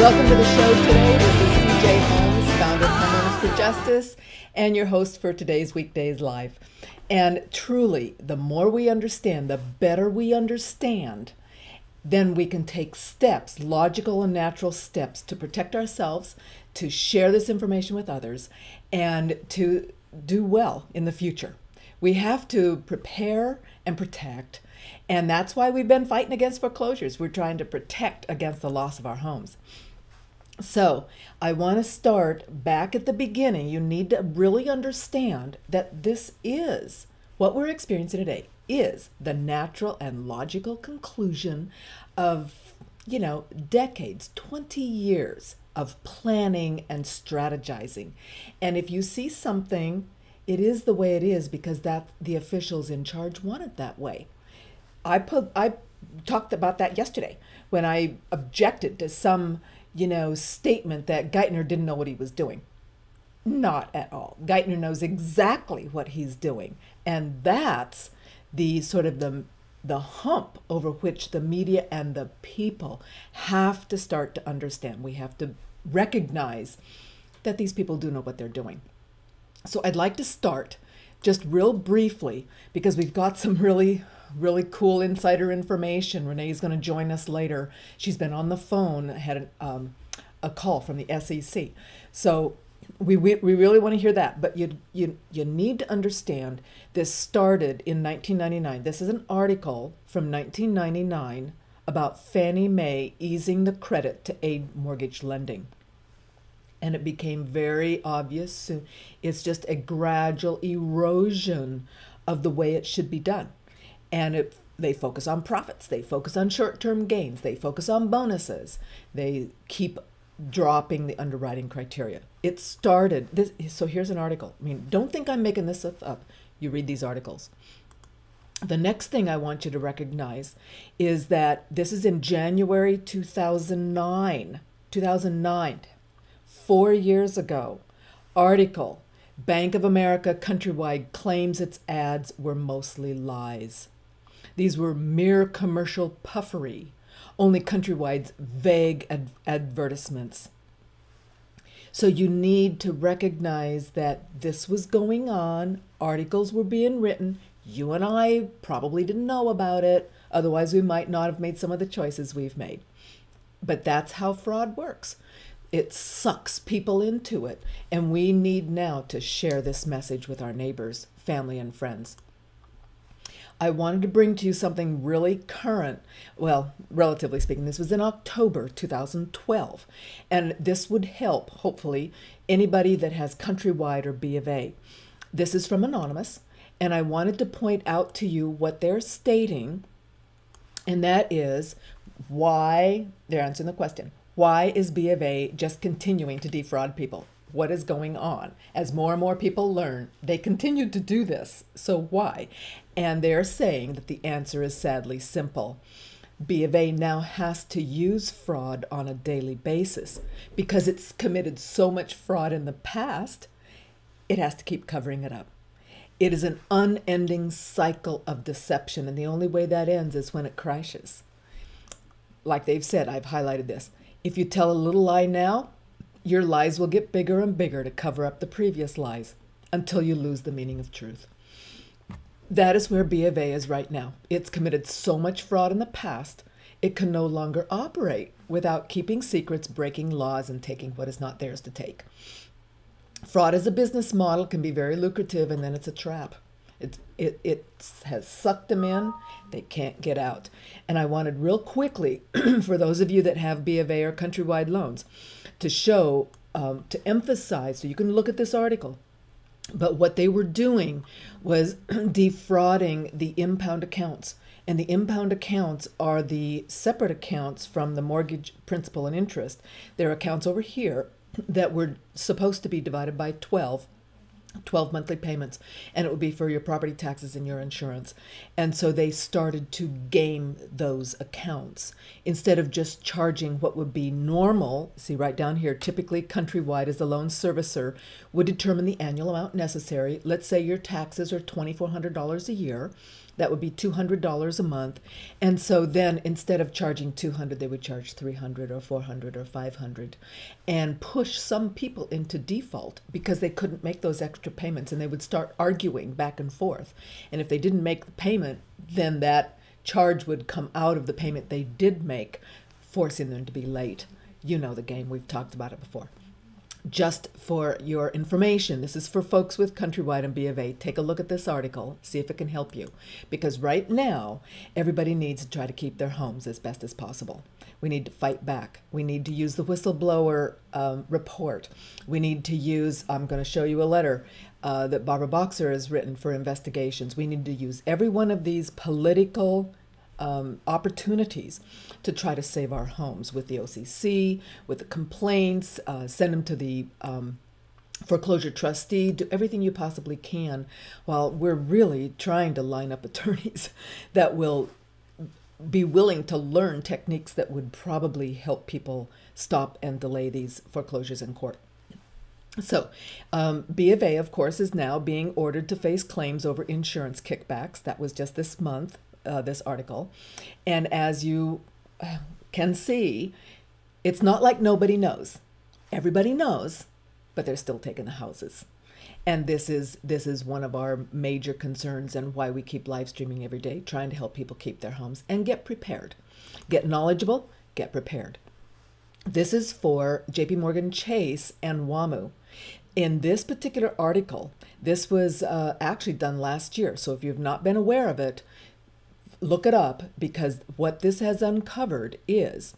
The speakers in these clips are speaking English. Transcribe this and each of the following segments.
Welcome to the show today. This is CJ Holmes, founder of Homeowners for Justice, and your host for today's Weekdays Live. And truly, the more we understand, the better we understand, then we can take steps, logical and natural steps, to protect ourselves, to share this information with others, and to do well in the future. We have to prepare and protect, and that's why we've been fighting against foreclosures. We're trying to protect against the loss of our homes. So I want to start back at the beginning. You need to really understand that this is what we're experiencing today is the natural and logical conclusion of, decades, 20 years of planning and strategizing. And if you see something, it is the way it is because that the officials in charge want it that way. I talked about that yesterday when I objected to some statement that Geithner didn't know what he was doing. Not at all. Geithner knows exactly what he's doing. And that's the sort of the hump over which the media and the people have to start to understand. We have to recognize that these people do know what they're doing. So I'd like to start just real briefly because we've got some really cool insider information. Renee's going to join us later. She's been on the phone, had a call from the SEC. So we really want to hear that. But you need to understand this started in 1999. This is an article from 1999 about Fannie Mae easing the credit to aid mortgage lending. And it became very obvious soon. It's just a gradual erosion of the way it should be done. And they focus on profits. They focus on short-term gains. They focus on bonuses. They keep dropping the underwriting criteria. It started, so here's an article. Don't think I'm making this up. You read these articles. The next thing I want you to recognize is that this is in January 2009. 4 years ago. Article, Bank of America Countrywide claims its ads were mostly lies. These were mere commercial puffery, only Countrywide's vague advertisements. So you need to recognize that this was going on. Articles were being written. You and I probably didn't know about it. Otherwise, we might not have made some of the choices we've made. But that's how fraud works. It sucks people into it. And we need now to share this message with our neighbors, family, and friends. I wanted to bring to you something really current. Well, relatively speaking, this was in October 2012. And this would help, hopefully, anybody that has Countrywide or B of A. This is from Anonymous. And I wanted to point out to you what they're stating. And that is why, they're answering the question, why is B of A just continuing to defraud people? What is going on? As more and more people learn, they continue to do this. So why? And they're saying that the answer is sadly simple. B of A now has to use fraud on a daily basis because it's committed so much fraud in the past, it has to keep covering it up. It is an unending cycle of deception, and the only way that ends is when it crashes. Like they've said, I've highlighted this. If you tell a little lie now, your lies will get bigger and bigger to cover up the previous lies until you lose the meaning of truth. That is where B of A is right now. It's committed so much fraud in the past, it can no longer operate without keeping secrets, breaking laws, and taking what is not theirs to take. Fraud as a business model can be very lucrative, and then it's a trap. It has sucked them in. They can't get out. And I wanted real quickly, for those of you that have B of A or Countrywide loans, to show, to emphasize, so you can look at this article, but what they were doing was defrauding the impound accounts. And the impound accounts are the separate accounts from the mortgage principal and interest. There are accounts over here that were supposed to be divided by 12 monthly payments, and it would be for your property taxes and your insurance. And so they started to game those accounts instead of just charging what would be normal. See right down here, typically Countrywide as a loan servicer would determine the annual amount necessary. Let's say your taxes are $2,400 a year. That would be $200 a month. And so then instead of charging 200, they would charge 300 or 400 or 500 and push some people into default because they couldn't make those extra payments, and they would start arguing back and forth. And if they didn't make the payment, then that charge would come out of the payment they did make, forcing them to be late. You know the game, we've talked about it before. Just for your information, this is for folks with Countrywide and B of A. Take a look at this article, see if it can help you. Because right now, everybody needs to try to keep their homes as best as possible. We need to fight back. We need to use the whistleblower report. We need to use, I'm going to show you a letter that Barbara Boxer has written for investigations. We need to use every one of these political opportunities to try to save our homes with the OCC, with the complaints, send them to the foreclosure trustee, do everything you possibly can while we're really trying to line up attorneys that will be willing to learn techniques that would probably help people stop and delay these foreclosures in court. So, B of A, of course, is now being ordered to face claims over insurance kickbacks. That was just this month. This article. And as you can see, it's not like nobody knows. Everybody knows, but they're still taking the houses. And this is one of our major concerns and why we keep live streaming every day, trying to help people keep their homes and get prepared. Get knowledgeable, get prepared. This is for JP Morgan Chase and WAMU. In this particular article, this was actually done last year. So if you've not been aware of it, look it up, because what this has uncovered is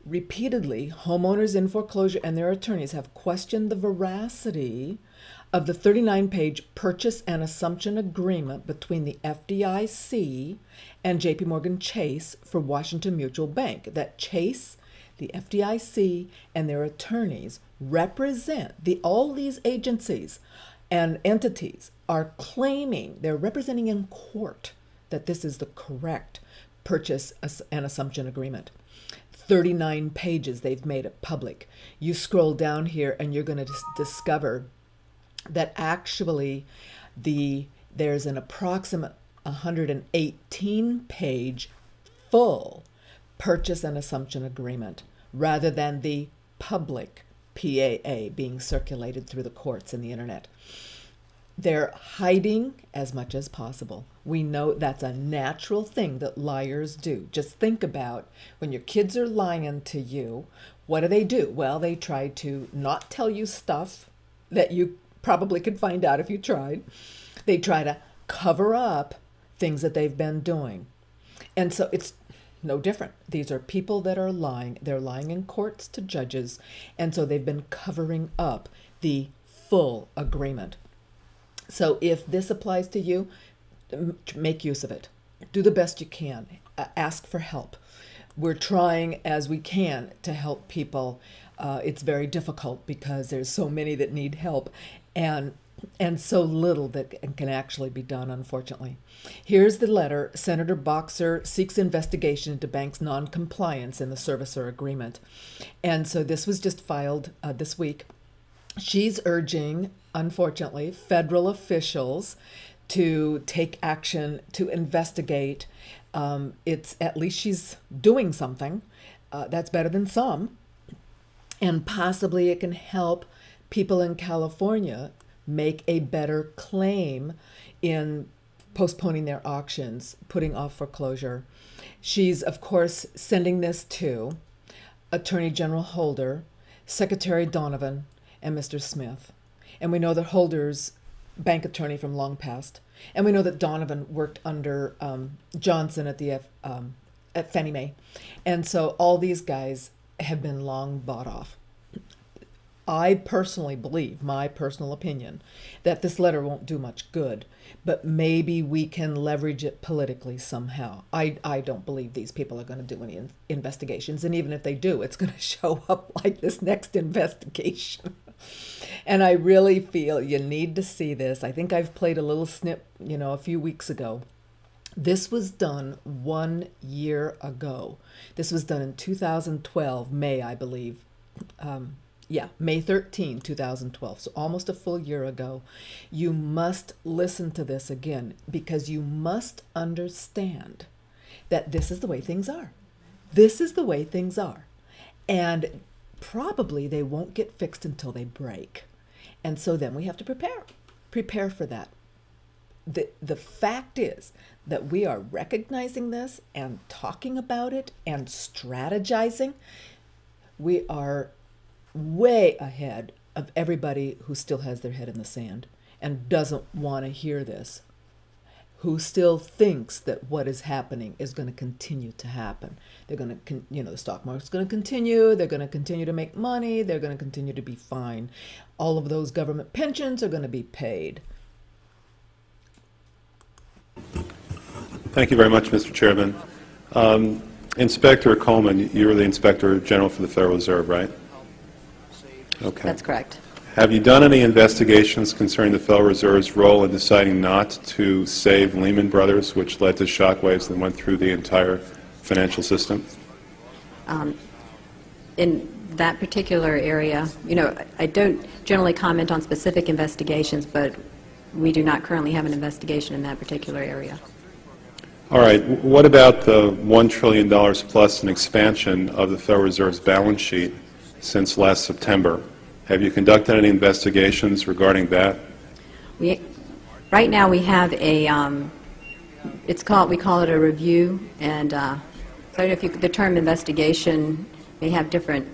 repeatedly homeowners in foreclosure and their attorneys have questioned the veracity of the 39-page purchase and assumption agreement between the FDIC and JP Morgan Chase for Washington Mutual Bank. That Chase, the FDIC, and their attorneys represent all these agencies and entities are claiming, they're representing in court, that this is the correct purchase and assumption agreement. 39 pages, they've made it public. You scroll down here and you're going to discover that actually there's an approximate 118-page full purchase and assumption agreement rather than the public PAA being circulated through the courts and the internet. They're hiding as much as possible. We know that's a natural thing that liars do. Just think about when your kids are lying to you, what do? Well, they try to not tell you stuff that you probably could find out if you tried. They try to cover up things that they've been doing. And so it's no different. These are people that are lying. They're lying in courts to judges. And so they've been covering up the full agreement. So if this applies to you, make use of it. Do the best you can. Ask for help. We're trying as we can to help people. It's very difficult because there's so many that need help and so little that can actually be done, unfortunately. Here's the letter. Senator Boxer seeks investigation into banks' non-compliance in the servicer agreement. And so this was just filed this week. She's urging, unfortunately, federal officials to take action to investigate. It's at least she's doing something. That's better than some. And possibly it can help people in California make a better claim in postponing their auctions, putting off foreclosure. She's, of course, sending this to Attorney General Holder, Secretary Donovan, and Mr. Smith. And we know that Holder's bank attorney from long past, and we know that Donovan worked under Johnson at at Fannie Mae. And so all these guys have been long bought off. I personally believe, my personal opinion, that this letter won't do much good, but maybe we can leverage it politically somehow. I don't believe these people are going to do any investigations, and even if they do, it's going to show up like this next investigation. And I really feel you need to see this. I think I've played a little snip, a few weeks ago. This was done 1 year ago. This was done in 2012, May, I believe. Yeah, May 13, 2012, so almost a full year ago. You must listen to this again because you must understand that this is the way things are. This is the way things are. And probably they won't get fixed until they break. And so then we have to prepare for that. The fact is that we are recognizing this and talking about it and strategizing. We are way ahead of everybody who still has their head in the sand and doesn't want to hear this, who still thinks that what is happening is going to continue to happen. They're going to, the stock market's going to continue. They're going to continue to make money. They're going to continue to be fine. All of those government pensions are going to be paid. Thank you very much, Mr. Chairman. Inspector Coleman, you're the Inspector General for the Federal Reserve, right? Okay. That's correct. Have you done any investigations concerning the Federal Reserve's role in deciding not to save Lehman Brothers, which led to shockwaves that went through the entire financial system? In that particular area, I don't generally comment on specific investigations, but we do not currently have an investigation in that particular area. All right. What about the $1 trillion plus in expansion of the Federal Reserve's balance sheet since last September? Have you conducted any investigations regarding that? Right now we have a, we call it a review, and so I don't know if the term investigation may have different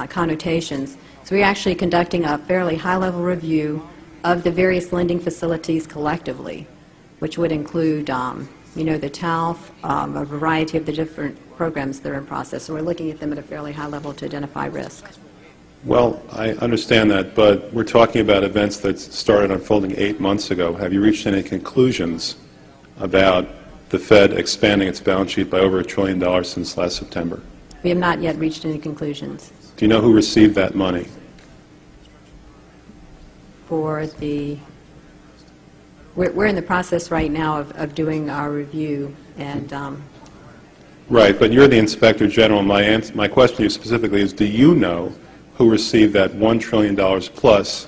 connotations. So we're actually conducting a fairly high-level review of the various lending facilities collectively, which would include, the TALF, a variety of the different programs that are in process. So we're looking at them at a fairly high level to identify risk. Well, I understand that, but we're talking about events that started unfolding 8 months ago. Have you reached any conclusions about the Fed expanding its balance sheet by over $1 trillion since last September? We have not yet reached any conclusions. Do you know who received that money? For the, we're in the process right now of doing our review, and right, but you're the Inspector General. My question to you specifically is, do you know who received that $1 trillion plus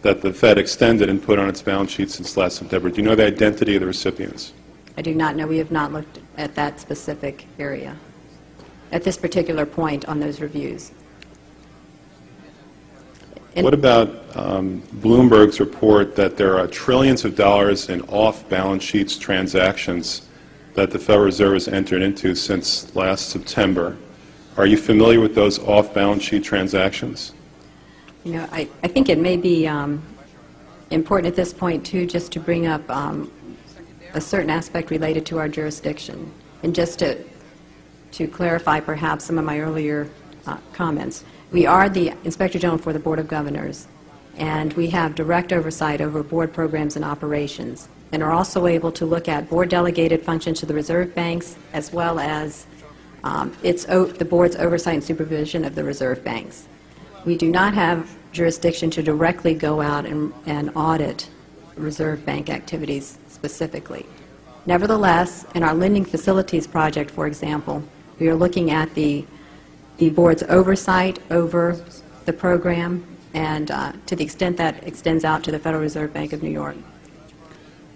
that the Fed extended and put on its balance sheet since last September? Do you know the identity of the recipients? I do not know. We have not looked at that specific area at this particular point on those reviews. What about Bloomberg's report that there are trillions of dollars in off-balance sheets transactions that the Federal Reserve has entered into since last September? Are you familiar with those off-balance sheet transactions? I think it may be important at this point, too, just to bring up a certain aspect related to our jurisdiction. And just to clarify perhaps some of my earlier comments. We are the Inspector General for the Board of Governors, and we have direct oversight over board programs and operations, and are also able to look at board-delegated functions to the reserve banks, as well as the board's oversight and supervision of the reserve banks. We do not have jurisdiction to directly go out and audit reserve bank activities specifically. Nevertheless, in our lending facilities project, for example, we are looking at the board's oversight over the program, and to the extent that extends out to the Federal Reserve Bank of New York.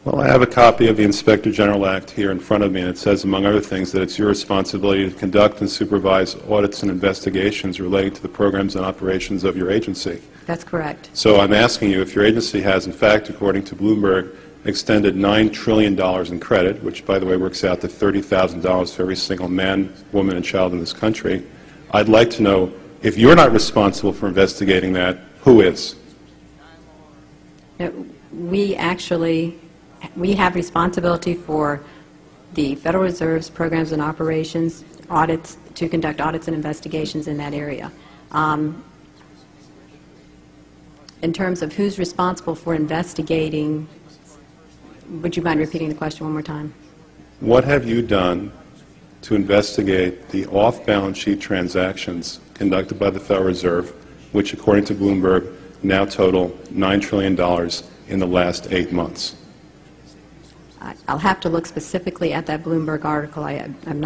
Well, I have a copy of the Inspector General Act here in front of me, and it says, among other things, that it's your responsibility to conduct and supervise audits and investigations relating to the programs and operations of your agency. That's correct. So I'm asking you if your agency has, in fact, according to Bloomberg, extended $9 trillion in credit, which, by the way, works out to $30,000 for every single man, woman, and child in this country. I'd like to know, if you're not responsible for investigating that, who is? We have responsibility for the Federal Reserve's programs and operations, audits, to conduct audits and investigations in that area. In terms of who's responsible for investigating, would you mind repeating the question one more time? What have you done to investigate the off-balance sheet transactions conducted by the Federal Reserve, which, according to Bloomberg, now total $9 trillion in the last 8 months? I'll have to look specifically at that Bloomberg article. I'm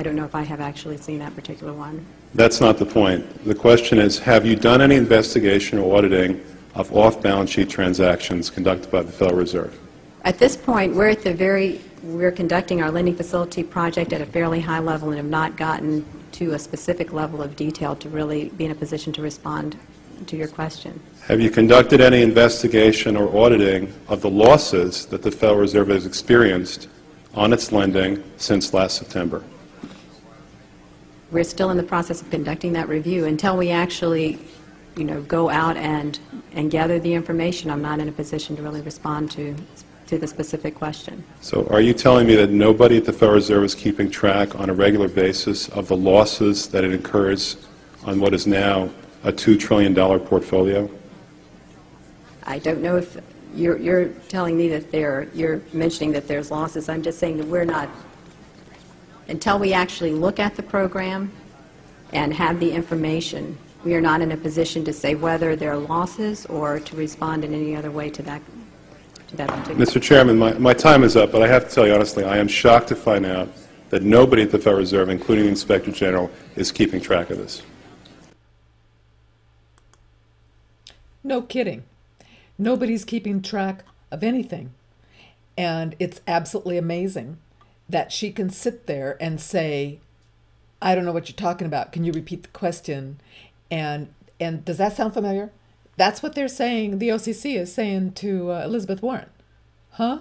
I don't know if I have actually seen that particular one. That's not the point. The question is, have you done any investigation or auditing of off-balance sheet transactions conducted by the Federal Reserve? At this point, we're conducting our lending facility project at a fairly high level and have not gotten to a specific level of detail to really be in a position to respond to your question. Have you conducted any investigation or auditing of the losses that the Federal Reserve has experienced on its lending since last September? We're still in the process of conducting that review. Until we actually, go out and gather the information, I'm not in a position to really respond to the specific question. So are you telling me that nobody at the Federal Reserve is keeping track on a regular basis of the losses that it incurs on what is now a $2 trillion portfolio? I don't know if you're telling me that you're mentioning that there's losses. I'm just saying that we're not, until we actually look at the program and have the information, we are not in a position to say whether there are losses or to respond in any other way to that particular. Mr. Chairman, my time is up, but I have to tell you honestly, I am shocked to find out that nobody at the Federal Reserve, including the Inspector General, is keeping track of this. No kidding. Nobody's keeping track of anything. And it's absolutely amazing that she can sit there and say, I don't know what you're talking about. Can you repeat the question? And does that sound familiar? That's what they're saying, the OCC is saying to Elizabeth Warren. Huh?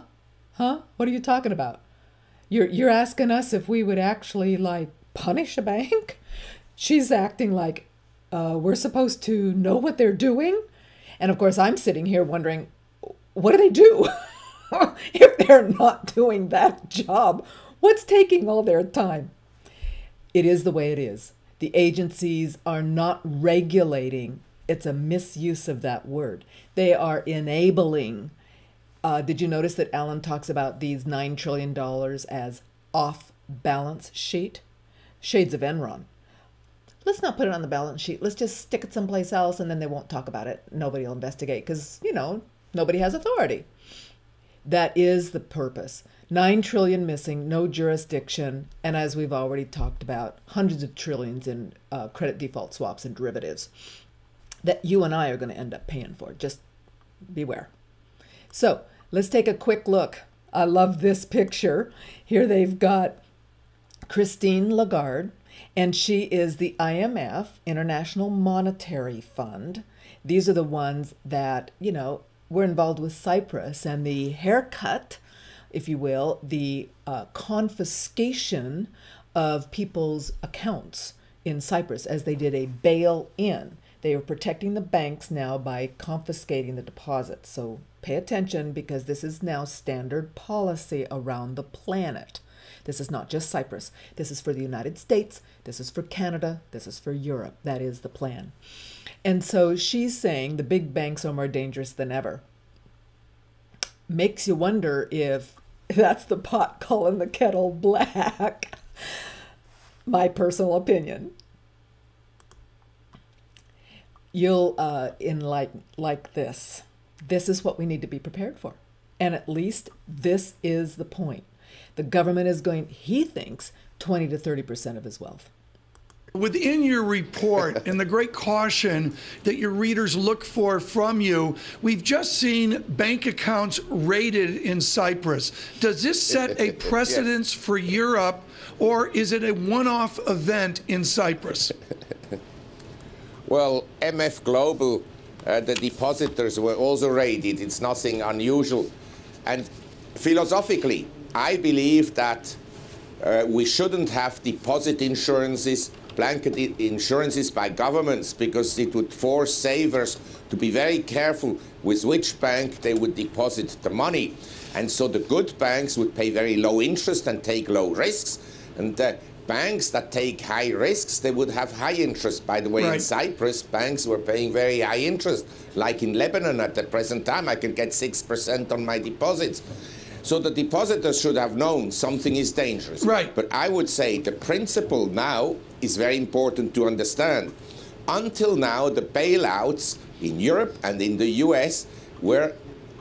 What are you talking about? You're asking us if we would actually, punish a bank? She's acting like we're supposed to know what they're doing? And, of course, I'm sitting here wondering, what do they do if they're not doing that job? What's taking all their time? It is the way it is. The agencies are not regulating. It's a misuse of that word. They are enabling. Did you notice that Alan talks about these $9 trillion as off-balance sheet? Shades of Enron. Let's not put it on the balance sheet. Let's just stick it someplace else, and then they won't talk about it. Nobody will investigate because, nobody has authority. That is the purpose. 9 trillion missing, no jurisdiction, and as we've already talked about, hundreds of trillions in credit default swaps and derivatives that you and I are going to end up paying for. Just beware. So let's take a quick look. I love this picture. Here they've got Christine Lagarde, and she is the IMF, International Monetary Fund. These are the ones that, were involved with Cyprus and the haircut, if you will, the confiscation of people's accounts in Cyprus as they did a bail-in. They are protecting the banks now by confiscating the deposits. So pay attention because this is now standard policy around the planet. This is not just Cyprus. This is for the United States. This is for Canada. This is for Europe. That is the plan. And so she's saying the big banks are more dangerous than ever. Makes you wonder if that's the pot calling the kettle black. My personal opinion. You'll, in like this is what we need to be prepared for. And at least this is the point. The government is going, he thinks, 20 to 30% of his wealth. Within your report and the great caution that your readers look for from you, we've just seen bank accounts raided in Cyprus. Does this set a precedence for Europe, or is it a one-off event in Cyprus? Well, MF Global, the depositors were also raided. It's nothing unusual. And philosophically, I believe that we shouldn't have deposit insurances, blanket insurances by governments, because it would force savers to be very careful with which bank they would deposit the money. And so the good banks would pay very low interest and take low risks. And the banks that take high risks, they would have high interest. By the way, right. In Cyprus, banks were paying very high interest. Like in Lebanon at the present time, I can get 6% on my deposits. So the depositors should have known something is dangerous. Right. But I would say the principle now is very important to understand. Until now, the bailouts in Europe and in the US were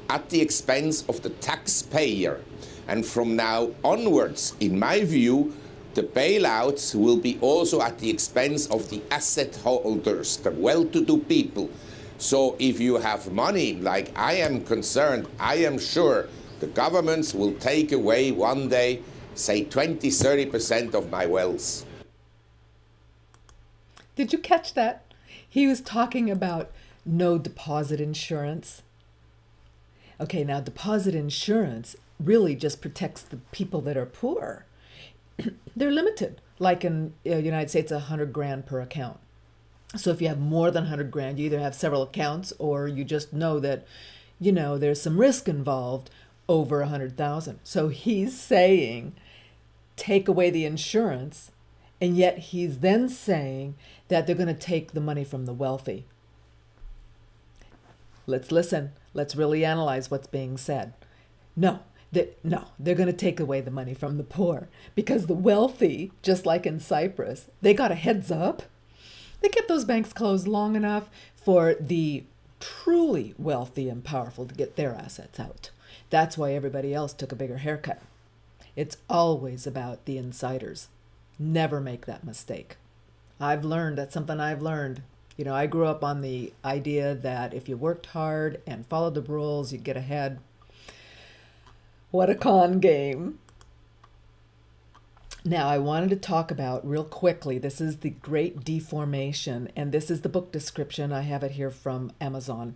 at the expense of the taxpayer. And from now onwards, in my view, the bailouts will be also at the expense of the asset holders, the well-to-do people. So if you have money, like I am concerned, I am sure the governments will take away one day, say 20–30% of my wealth. Did you catch that? He was talking about no deposit insurance. Okay, now deposit insurance really just protects the people that are poor. They're limited, like in the United States, 100 grand per account. So if you have more than 100 grand, you either have several accounts or you just know that, you know, there's some risk involved over 100,000. So he's saying, take away the insurance, and yet he's then saying that they're going to take the money from the wealthy. Let's listen. Let's really analyze what's being said. No, they're going to take away the money from the poor because the wealthy, just like in Cyprus, they got a heads up. They kept those banks closed long enough for the truly wealthy and powerful to get their assets out. That's why everybody else took a bigger haircut. It's always about the insiders. Never make that mistake. I've learned, that's something I've learned. You know, I grew up on the idea that if you worked hard and followed the rules, you'd get ahead. What a con game. Now, I wanted to talk about real quickly, this is the Great Deformation, and this is the book description. I have it here from Amazon.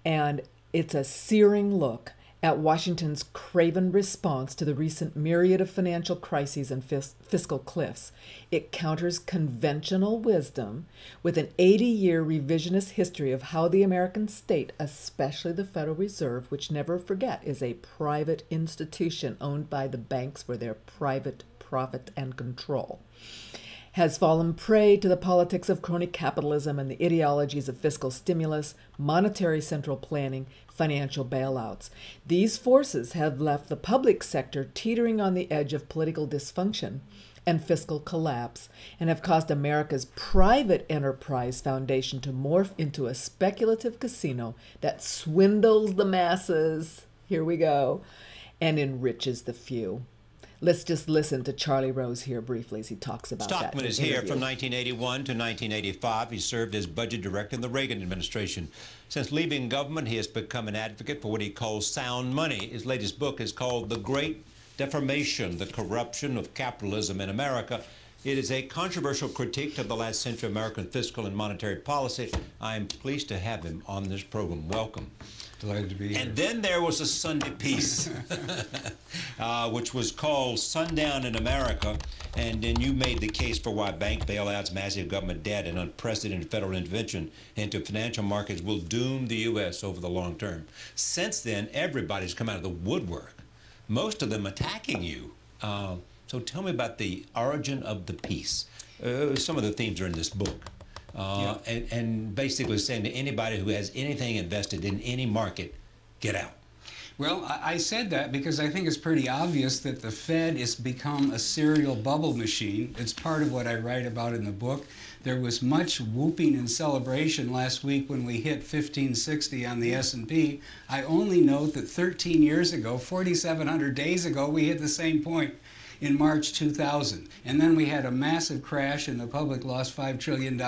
And it's a searing look at Washington's craven response to the recent myriad of financial crises and fiscal cliffs. It counters conventional wisdom with an 80-year revisionist history of how the American state, especially the Federal Reserve, which never forget is a private institution owned by the banks for their private profit and control, has fallen prey to the politics of crony capitalism and the ideologies of fiscal stimulus, monetary central planning, financial bailouts. These forces have left the public sector teetering on the edge of political dysfunction and fiscal collapse, and have caused America's private enterprise foundation to morph into a speculative casino that swindles the masses, here we go, and enriches the few. Let's just listen to Charlie Rose here briefly as he talks about that. Stockman is here from 1981 to 1985. He served as budget director in the Reagan administration. Since leaving government, he has become an advocate for what he calls sound money. His latest book is called The Great Deformation, The Corruption of Capitalism in America. It is a controversial critique of the last century American fiscal and monetary policy. I am pleased to have him on this program. Welcome. Delighted to be here. And then there was a Sunday piece, which was called Sundown in America, and then you made the case for why bank bailouts, massive government debt, and unprecedented federal intervention into financial markets will doom the U.S. over the long term. Since then, everybody's come out of the woodwork, most of them attacking you. So tell me about the origin of the piece. Some of the themes are in this book. And basically saying to anybody who has anything invested in any market, get out. Well, I said that because I think it's pretty obvious that the Fed has become a serial bubble machine. It's part of what I write about in the book. There was much whooping and celebration last week when we hit 1560 on the S&P. I only note that 13 years ago, 4,700 days ago, we hit the same point in March 2000. And then we had a massive crash and the public lost $5 trillion,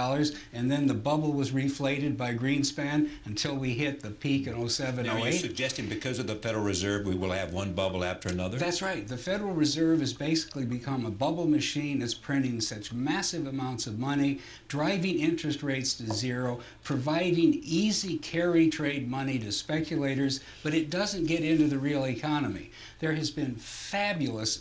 and then the bubble was reflated by Greenspan until we hit the peak in 07, 08. Now, are you suggesting because of the Federal Reserve we will have one bubble after another? That's right. The Federal Reserve has basically become a bubble machine that's printing such massive amounts of money, driving interest rates to zero, providing easy carry trade money to speculators, but it doesn't get into the real economy. There has been fabulous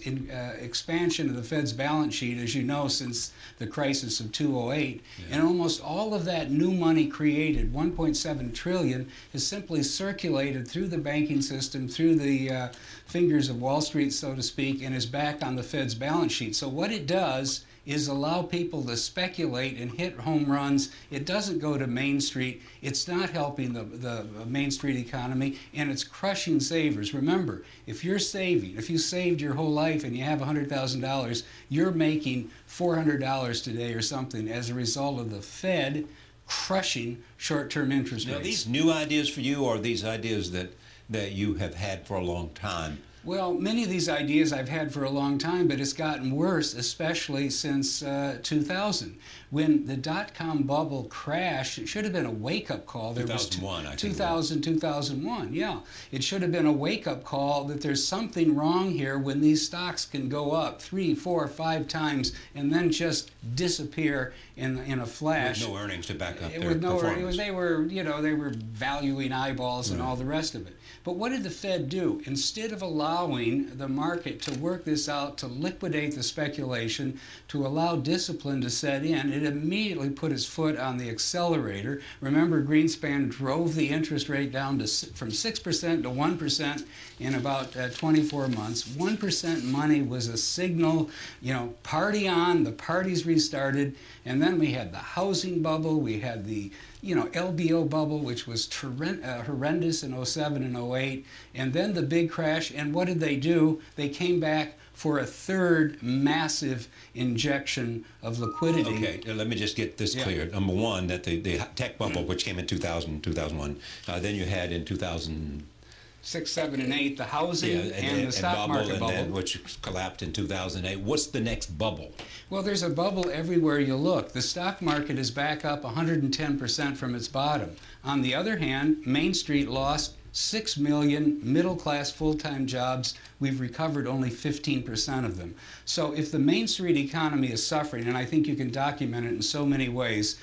expansion of the Fed's balance sheet, as you know, since the crisis of 2008. Yeah. And almost all of that new money created, 1.7 trillion, is simply circulated through the banking system, through the fingers of Wall Street, so to speak, and is back on the Fed's balance sheet. So what it does is allow people to speculate and hit home runs. It doesn't go to Main Street. It's not helping the Main Street economy, and it's crushing savers. Remember, if you're saving, if you saved your whole life and you have $100,000, you're making $400 today or something as a result of the Fed crushing short-term interest rates. Now, these new ideas for you are these ideas that you have had for a long time? Well, many of these ideas I've had for a long time, but it's gotten worse, especially since 2000. When the dot-com bubble crashed, it should have been a wake-up call. There 2001, was I think. 2001, yeah. It should have been a wake-up call that there's something wrong here when these stocks can go up 3, 4, 5 times and then just disappear in a flash. With no earnings to back up their With no performance. earnings. They were, they were valuing eyeballs and all the rest of it. But what did the Fed do? Instead of allowing the market to work this out, to liquidate the speculation, to allow discipline to set in, it immediately put its foot on the accelerator. Remember, Greenspan drove the interest rate down to from 6% to 1% in about 24 months. 1% money was a signal, party on, the party's restarted. And then we had the housing bubble, we had the LBO bubble, which was horrendous in 07 and 08, and then the big crash. And what did they do? They came back for a third massive injection of liquidity. Okay, let me just get this clear. Number one, that the tech bubble, which came in 2000, 2001, then you had in 2006, 7, and 8, the housing and the stock market bubble. And then, which collapsed in 2008. What's the next bubble? Well, there's a bubble everywhere you look. The stock market is back up 110% from its bottom. On the other hand, Main Street lost 6 million middle-class full-time jobs. We've recovered only 15% of them. So if the Main Street economy is suffering, and I think you can document it in so many ways,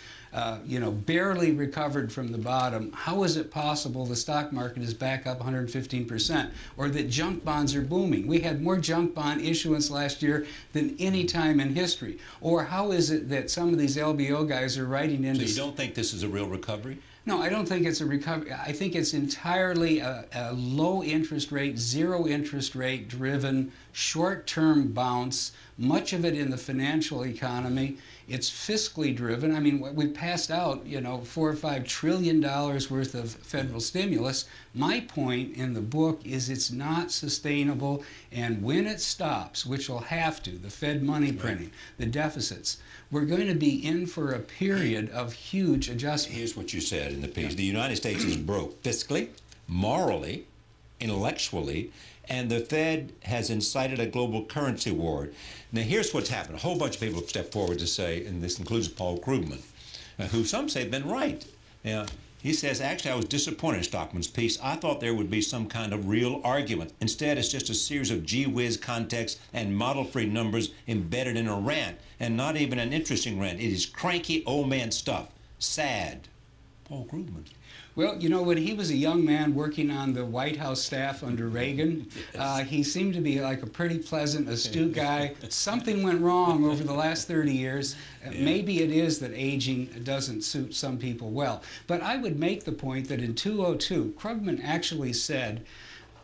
barely recovered from the bottom, how is it possible the stock market is back up 115%? Or that junk bonds are booming? We had more junk bond issuance last year than any time in history. Or how is it that some of these LBO guys are writing into... So you don't think this is a real recovery? No, I don't think it's a recovery. I think it's entirely a low interest rate, zero interest rate driven, short-term bounce, much of it in the financial economy. It's fiscally driven. I mean, we passed out, $4 or $5 trillion worth of federal stimulus. My point in the book is it's not sustainable, and when it stops, which will have to, the Fed money printing, the deficits, we're going to be in for a period of huge adjustment. Here's what you said in the piece. The United States is broke fiscally, morally, intellectually, and the Fed has incited a global currency war. Now, here's what's happened. A whole bunch of people have stepped forward to say, and this includes Paul Krugman, who some say have been right. Now, he says, actually, I was disappointed in Stockman's piece. I thought there would be some kind of real argument. Instead, it's just a series of gee-whiz context and model-free numbers embedded in a rant, and not even an interesting rant. It is cranky old man stuff. Sad. Paul Krugman. Well, when he was a young man working on the White House staff under Reagan, he seemed to be like a pretty pleasant, astute guy. Something went wrong over the last 30 years. Maybe it is that aging doesn't suit some people well. But I would make the point that in 2002, Krugman actually said,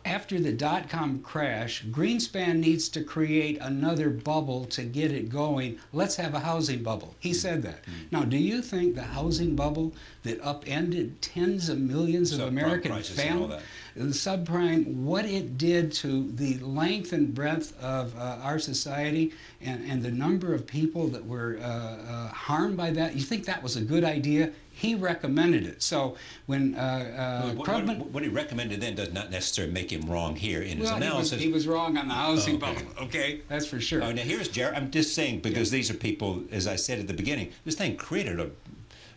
after the dot-com crash, Greenspan needs to create another bubble to get it going. Let's have a housing bubble. He said that. Now, do you think the housing bubble that upended tens of millions of American families, the subprime, what it did to the length and breadth of our society and the number of people that were harmed by that, you think that was a good idea? He recommended it. So when Krugman... What he recommended then does not necessarily make him wrong here in his analysis. He was wrong on the housing bubble, okay? That's for sure. Now here's Jared. I'm just saying, because these are people, as I said at the beginning, this thing created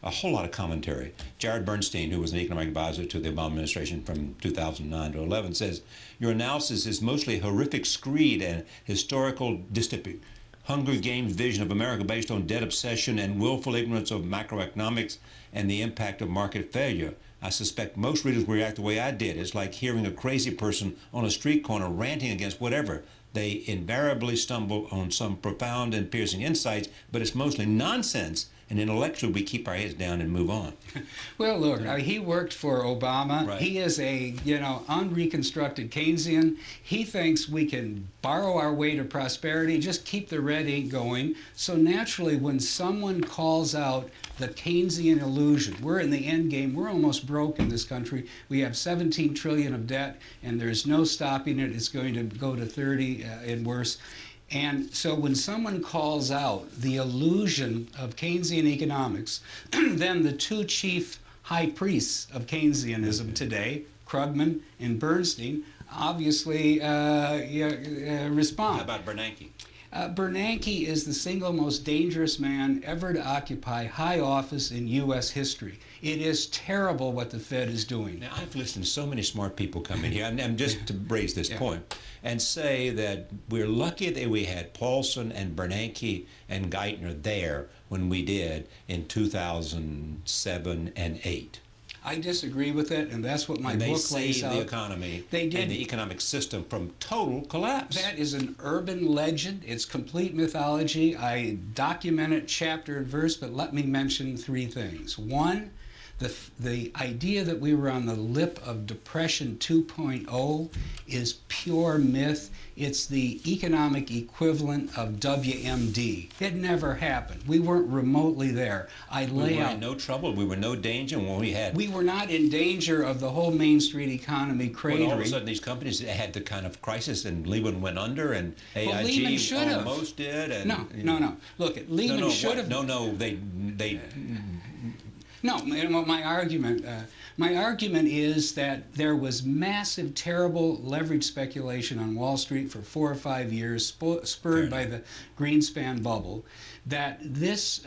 a whole lot of commentary. Jared Bernstein, who was an economic advisor to the Obama administration from 2009 to 11, says, your analysis is mostly horrific screed and historical dystopia. Hunger Games vision of America based on debt obsession and willful ignorance of macroeconomics and the impact of market failure. I suspect most readers will react the way I did. It's like hearing a crazy person on a street corner ranting against whatever. They invariably stumble on some profound and piercing insights, but it's mostly nonsense. And intellectually, we keep our heads down and move on. Well, look, he worked for Obama. Right. He is a, unreconstructed Keynesian. He thinks we can borrow our way to prosperity, just keep the red ink going. So naturally, when someone calls out the Keynesian illusion, we're in the end game, we're almost broke in this country. We have 17 trillion of debt, and there's no stopping it. It's going to go to 30 and worse. And so when someone calls out the illusion of Keynesian economics, then the two chief high priests of Keynesianism today, Krugman and Bernstein, obviously respond. How about Bernanke? Bernanke is the single most dangerous man ever to occupy high office in U.S. history. It is terrible what the Fed is doing. Now, I've listened to so many smart people come in here, and just to raise this point, and say that we're lucky that we had Paulson and Bernanke and Geithner there when we did in 2007 and 8. I disagree with it, and that's what my and book lays they saved out. the economy They did. and the economic system from total collapse. That is an urban legend. It's complete mythology. I document it chapter and verse, but let me mention 3 things. One, the idea that we were on the lip of Depression 2.0 is pure myth. It's the economic equivalent of WMD. It never happened. We weren't remotely there. We were in no trouble. We were no danger when we had. We were not in danger of the whole Main Street economy cratering. Well, all of a sudden, these companies had the kind of crisis, and Lehman went under, and AIG almost did. And, No. Look, Lehman should have. No, they. No, my argument is that there was massive, terrible leverage speculation on Wall Street for 4 or 5 years, spurred by the Greenspan bubble, that this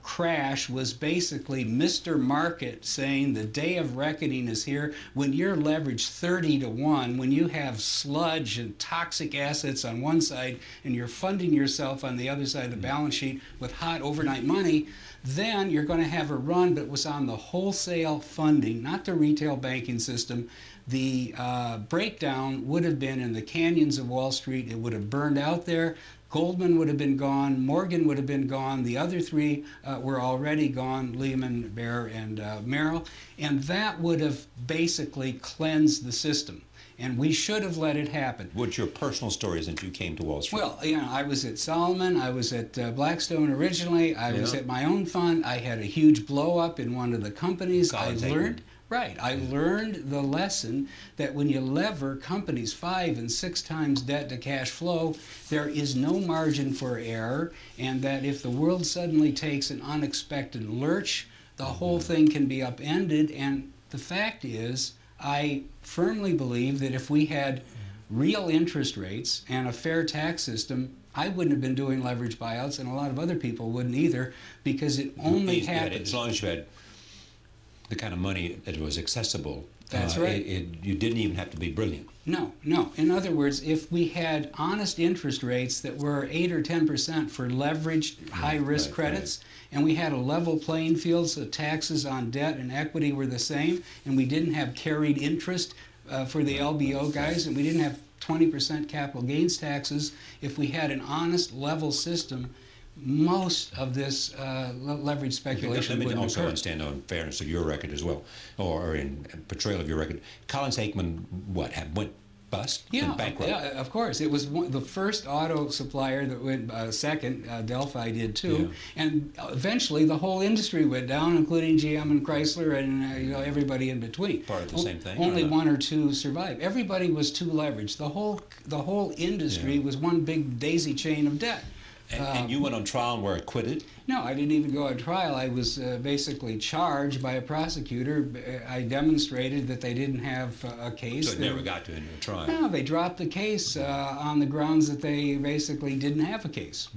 crash was basically Mr. Market saying the day of reckoning is here. When you're leveraged 30 to 1, when you have sludge and toxic assets on one side and you're funding yourself on the other side of the balance sheet with hot overnight money, then you're going to have a run, but it was on the wholesale funding, not the retail banking system. The breakdown would have been in the canyons of Wall Street. It would have burned out there. Goldman would have been gone. Morgan would have been gone. The other 3 were already gone, Lehman, Bear, and Merrill. And that would have basically cleansed the system. And we should have let it happen. What's your personal story since you came to Wall Street? Well, I was at Solomon. I was at Blackstone originally. I was at my own fund. I had a huge blow up in one of the companies. I learned the lesson that when you lever companies 5 and 6 times debt to cash flow, there is no margin for error, and that if the world suddenly takes an unexpected lurch, the whole thing can be upended. And the fact is, I firmly believe that if we had real interest rates and a fair tax system, I wouldn't have been doing leverage buyouts, and a lot of other people wouldn't either, because it only happened. As long as you had the kind of money that was accessible. That's right. You didn't even have to be brilliant. No. In other words, if we had honest interest rates that were 8 or 10% for leveraged high-risk credits, and we had a level playing field so taxes on debt and equity were the same, and we didn't have carried interest for the LBO guys, and we didn't have 20% capital gains taxes, if we had an honest level system, most of this leverage speculation wouldn't occur. Let me also understand on fairness of your record as well, or in portrayal of your record. Collins Aikman, went bust? Yeah, bankrupt? Yeah, of course. It was the first auto supplier that went second. Delphi did too, and eventually the whole industry went down, including GM and Chrysler and everybody in between. Part of the same thing. Only 1 or 2 survived. Everybody was too leveraged. The whole industry was one big daisy chain of debt. And you went on trial and were acquitted? No, I didn't even go on trial. I was basically charged by a prosecutor. I demonstrated that they didn't have a case. So it never got to a trial? No, they dropped the case on the grounds that they basically didn't have a case.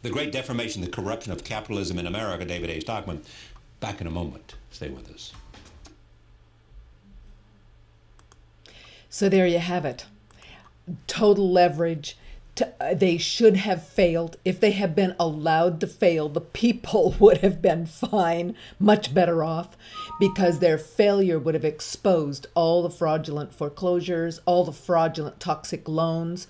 The Great Deformation, the Corruption of Capitalism in America, David A. Stockman. Back in a moment. Stay with us. So there you have it. Total leverage. They should have failed. If they had been allowed to fail, the people would have been fine, much better off, because their failure would have exposed all the fraudulent foreclosures, all the fraudulent toxic loans,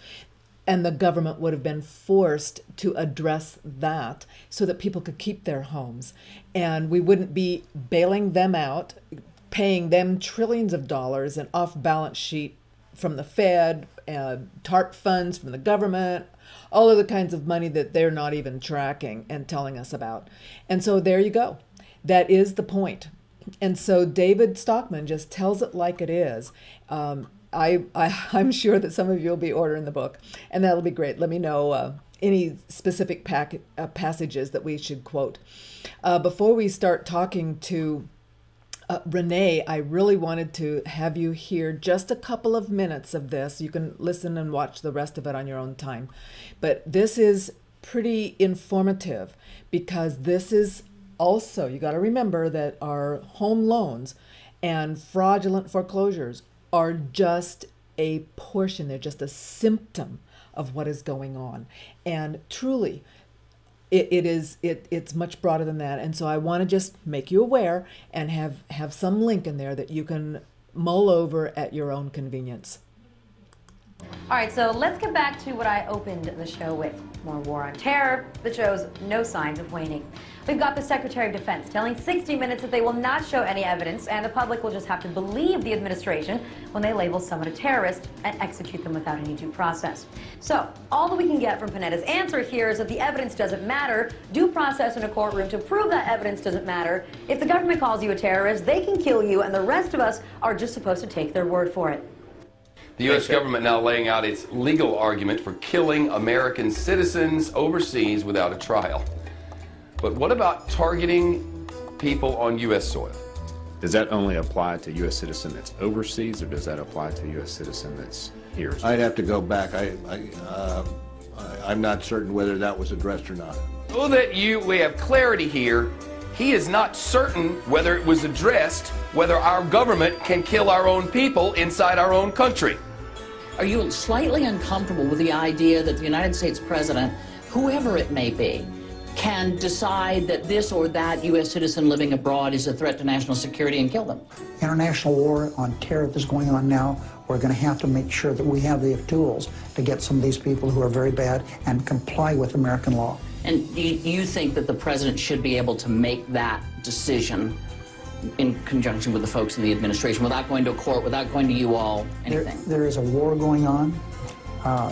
and the government would have been forced to address that so that people could keep their homes. And we wouldn't be bailing them out, paying them trillions of dollars in off-balance sheet from the Fed, TARP funds from the government, all of the kinds of money that they're not even tracking and telling us about. And so there you go. That is the point. And so David Stockman just tells it like it is. I'm sure that some of you will be ordering the book, and that'll be great. Let me know any specific passages that we should quote. Before we start talking to Renee, I really wanted to have you hear just a couple of minutes of this. You can listen and watch the rest of it on your own time. But this is pretty informative because this is also, you got to remember that our home loans and fraudulent foreclosures are just a portion, they're just a symptom of what is going on. And truly, it's much broader than that. And so I want to just make you aware and have some link in there that you can mull over at your own convenience. All right, so let's get back to what I opened the show with. More war on terror that shows no signs of waning. We've got the Secretary of Defense telling 60 Minutes that they will not show any evidence and the public will just have to believe the administration when they label someone a terrorist and execute them without any due process. So, all that we can get from Panetta's answer here is that the evidence doesn't matter, due process in a courtroom to prove that evidence doesn't matter. If the government calls you a terrorist, they can kill you and the rest of us are just supposed to take their word for it. The U.S. government now laying out its legal argument for killing American citizens overseas without a trial. But what about targeting people on U.S. soil? Does that only apply to U.S. citizen that's overseas, or does that apply to U.S. citizen that's here? I'd have to go back. I'm not certain whether that was addressed or not. So that we have clarity here, he is not certain whether it was addressed, whether our government can kill our own people inside our own country. Are you slightly uncomfortable with the idea that the United States president, whoever it may be, can decide that this or that U.S. citizen living abroad is a threat to national security and kill them? International war on terror that's going on now, we're going to have to make sure that we have the tools to get some of these people who are very bad and comply with American law. And do you think that the president should be able to make that decision in conjunction with the folks in the administration, without going to a court, without going to you all, anything? There is a war going on.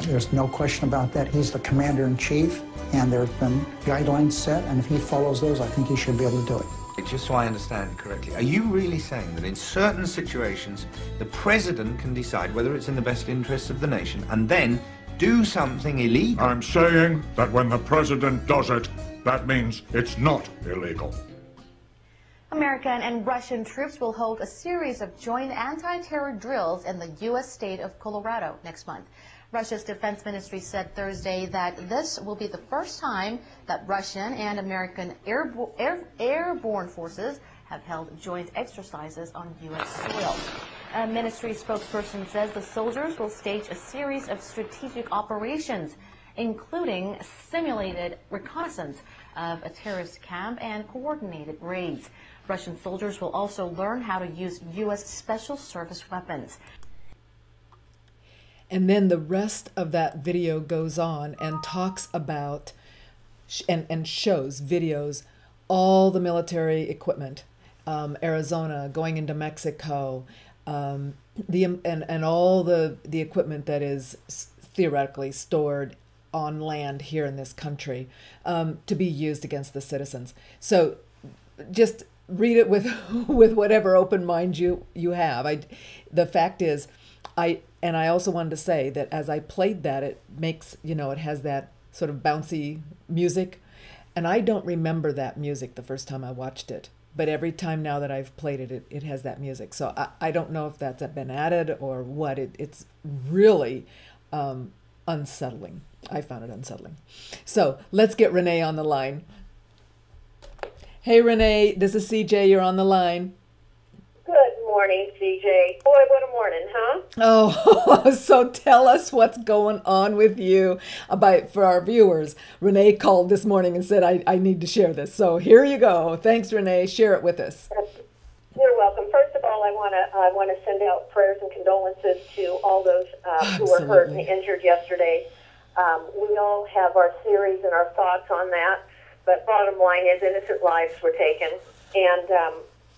There's no question about that. He's the commander-in-chief, and there have been guidelines set, and if he follows those, I think he should be able to do it. Just so I understand it correctly, are you really saying that in certain situations, the president can decide whether it's in the best interests of the nation and then do something illegal? I'm saying that when the president does it, that means it's not illegal. American and Russian troops will hold a series of joint anti-terror drills in the U.S. state of Colorado next month. Russia's defense ministry said Thursday that this will be the first time that Russian and American airborne forces have held joint exercises on U.S. soil. A ministry spokesperson says the soldiers will stage a series of strategic operations, including simulated reconnaissance of a terrorist camp and coordinated raids. Russian soldiers will also learn how to use U.S. special service weapons. And then the rest of that video goes on and talks about and shows videos, all the military equipment, Arizona, going into Mexico, and all the equipment that is theoretically stored on land here in this country to be used against the citizens. So just read it with whatever open mind you have. The fact is, I also wanted to say that as I played that, it makes, it has that sort of bouncy music, and I don't remember that music the first time I watched it, but every time now that I've played it, it has that music. So I don't know if that's been added or what. It's really unsettling. I found it unsettling. So let's get Renee on the line. Hey, Renee, this is CJ. You're on the line. Good morning, CJ. Boy, what a morning, huh? Oh, so tell us what's going on with you for our viewers. Renee called this morning and said, I need to share this. So here you go. Thanks, Renee. Share it with us. You're welcome. First of all, I want to send out prayers and condolences to all those who were hurt and injured yesterday. We all have our theories and our thoughts on that. But bottom line is innocent lives were taken, and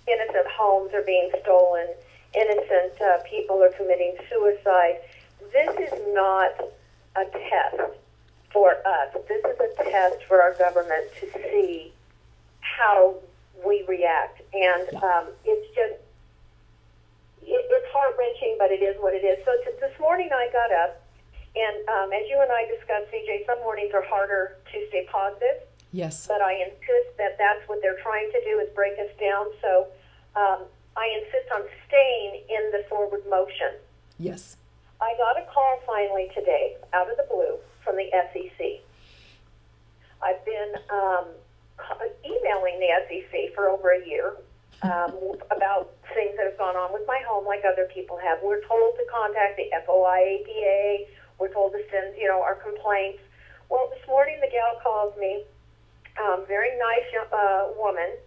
innocent homes are being stolen, innocent people are committing suicide. This is not a test for us. This is a test for our government to see how we react. And it's just, it's heart-wrenching, but it is what it is. So this morning I got up, and as you and I discussed, CJ, some mornings are harder to stay positive. Yes. But I insist that that's what they're trying to do, is break us down. So I insist on staying in the forward motion. Yes. I got a call finally today, out of the blue, from the SEC. I've been emailing the SEC for over a year about things that have gone on with my home, like other people have. We're told to contact the FOIA. We're told to send, our complaints. Well, this morning the gal calls me, very nice woman,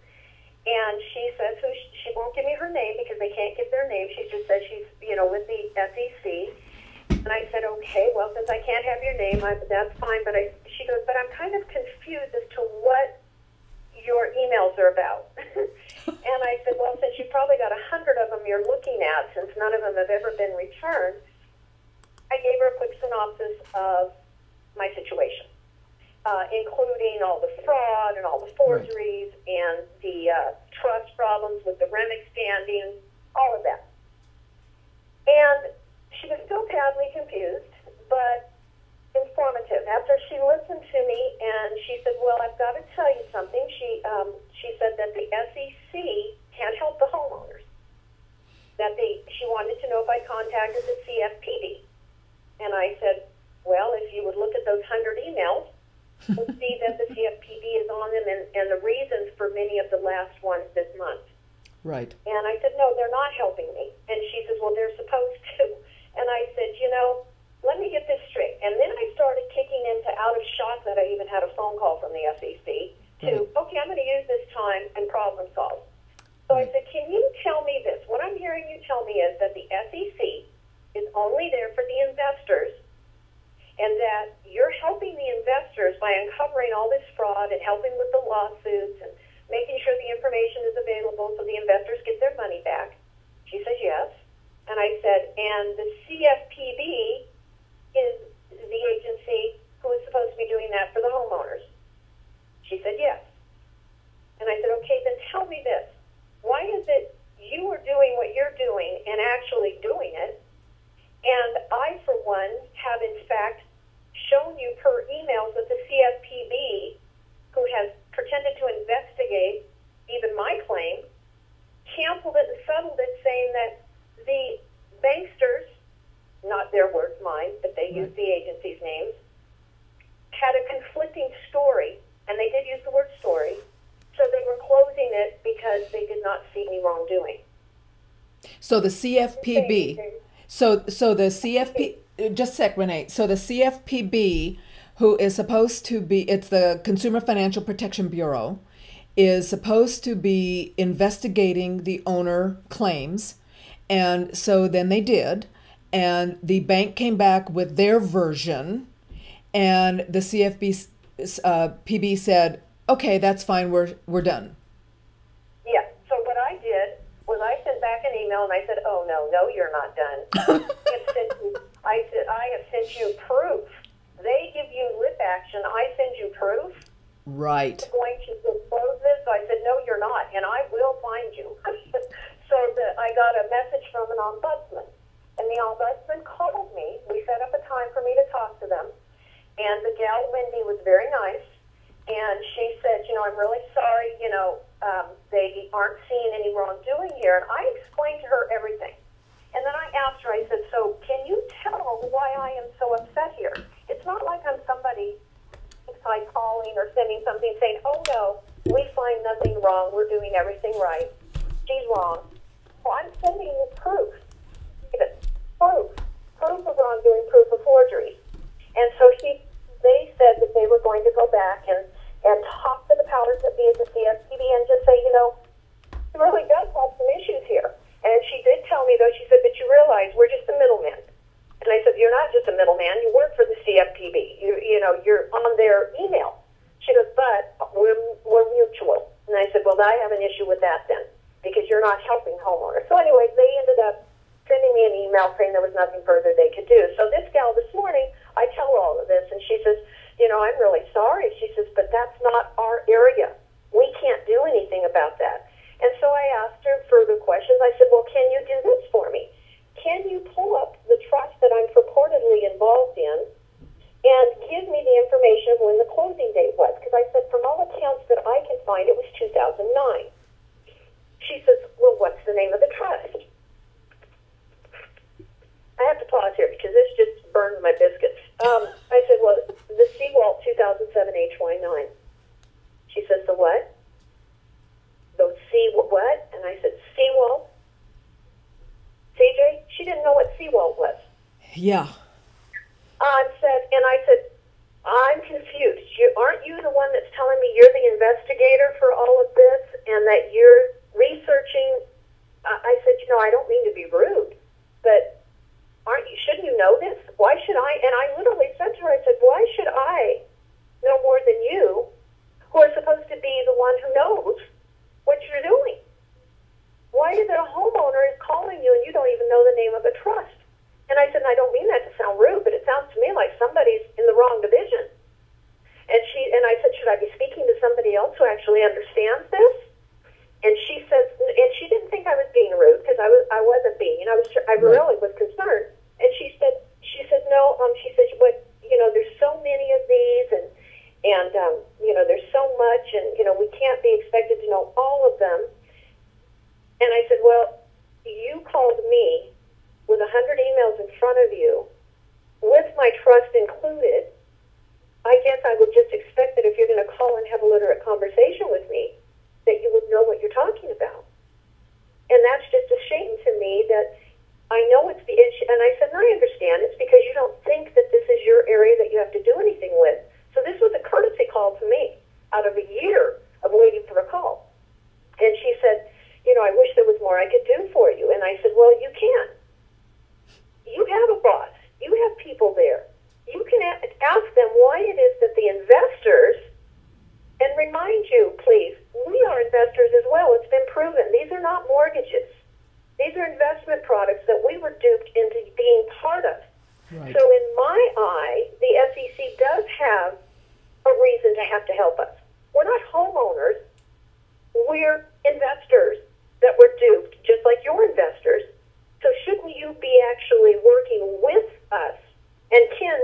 and she says she won't give me her name because they can't give their name. She just says she's, with the SEC. And I said, okay, well, since I can't have your name, that's fine. But she goes, but I'm kind of confused as to what your emails are about. And I said, well, since you probably got 100 of them you're looking at, since none of them have ever been returned, I gave her a quick synopsis of my situation, including all the fraud and all the forgeries and the trust problems with the REM expanding, all of that. And she was still badly confused, but informative. After she listened to me, and she said, well, I've got to tell you something. She said that the SEC can't help the homeowners, that she wanted to know if I contacted the CFPB. And I said, well, if you would look at those 100 emails, you'll see that the CFPB is on them and the reasons for many of the last ones this month. Right. And I said, no, they're not helping me. And she says, well, they're supposed to. And I said, let me get this straight. And then I started kicking into out of shock that I even had a phone call from the SEC to, okay, I'm going to use this time and problem solve. So I said, can you tell me this? What I'm hearing you tell me is that the SEC is only there for the investors, and that you're helping the investors by uncovering all this fraud and helping with the lawsuits and making sure the information is available so the investors get their money back. She says yes. And I said, and the CFPB is the agency who is supposed to be doing that for the homeowners. She said yes. And I said, okay, then tell me this. Why is it you are doing what you're doing and actually doing it, and I, for one, have in fact shown you per emails that the CFPB, who has pretended to investigate even my claim, canceled it and settled it, saying that the banksters, not their words, mine, but they used the agency's names, had a conflicting story, and they did use the word story, so they were closing it because they did not see any wrongdoing. So the CFPB, so the CFP, just a sec, Renee. So the CFPB, who is supposed to be, it's the Consumer Financial Protection Bureau, is supposed to be investigating the owner claims. And so then they did, and the bank came back with their version, and the CFPB said, okay, that's fine, we're done. Yeah, so what I did was I sent back an email and I said, oh, no, you're not done. I said, I have sent you proof. They give you lip action, I send you proof. Right. You're going to disclose this? So I said, no, you're not, and I will find you. So I got a message from an ombudsman, and the ombudsman called me. We set up a time for me to talk to them, and the gal, Wendy, was very nice, and she said, I'm really sorry, they aren't seeing any wrongdoing here, and I explained to her everything. And then I asked her, I said, so can you tell why I am so upset here? It's not like I'm somebody inside calling or sending something saying, oh, no, we find nothing wrong, we're doing everything right. She's wrong. Well, I'm sending you proof. Proof of wrongdoing, proof of forgery. And so they said that they were going to go back and talk to the powers that be at the CFPB and just say, it really does have some issues here. And she did tell me, though, she said, but you realize we're just the middleman. And I said, you're not just a middleman, you work for the CFPB. You're on their email. She goes, but we're mutual. And I said, well, I have an issue with that then, because you're not helping homeowners. So anyway, they ended up sending me an email saying there was nothing further they could do. So this gal this morning, I tell her all of this, and she says, I'm really sorry. She says, but that's not our area. We can't do anything about that. And so I asked her further questions. I said, well, can you do this for me? Can you pull up the trust that I'm purportedly involved in and give me the information of when the closing date was? Because I said, from all accounts that I can find, it was 2009. She says, well, what's the name of the 2007 She says, the what? The what? And I said, Seawalt. CJ, she didn't know what Seawalt was. Yeah. And I said, I'm confused. Aren't you the one that's telling me you're the investigator for all of this and that you're researching? I said, I don't mean to be rude, but shouldn't you know this? Why should I? And I literally said to her, I said, why should I know more than you, who are supposed to be the one who knows what you're doing? Why is it a homeowner is calling you and you don't even know the name of a trust? And I said, and I don't mean that to sound rude, but it sounds to me like somebody's in the wrong division. And I said, should I be speaking to somebody else who actually understands this? And she says, and she didn't think I was being rude because I wasn't being. I really was concerned. And she said no. She said, but there's so many of these, and there's so much, and we can't be expected to know all of them. And I said, well, you called me with 100 emails in front of you, with my trust included. I guess I would just expect that if you're going to call and have a literate conversation with me, that you would know what you're talking about. And that's just a shame to me that I know it's the issue. And I said, and I understand. It's because you don't think that this is your area that you have to do anything with. So this was a courtesy call to me out of a year of waiting for a call. And she said, I wish there was more I could do for you. And I said, well, you can. You have a boss. You have people there. You can ask them why it is that the investors, and remind you, please, we are investors as well. It's been proven. These are not mortgages. These are investment products that we were duped into being part of. Right. So in my eye, the SEC does have a reason to have to help us. We're not homeowners. We're investors that were duped, just like your investors. So shouldn't you be actually working with us? And Ken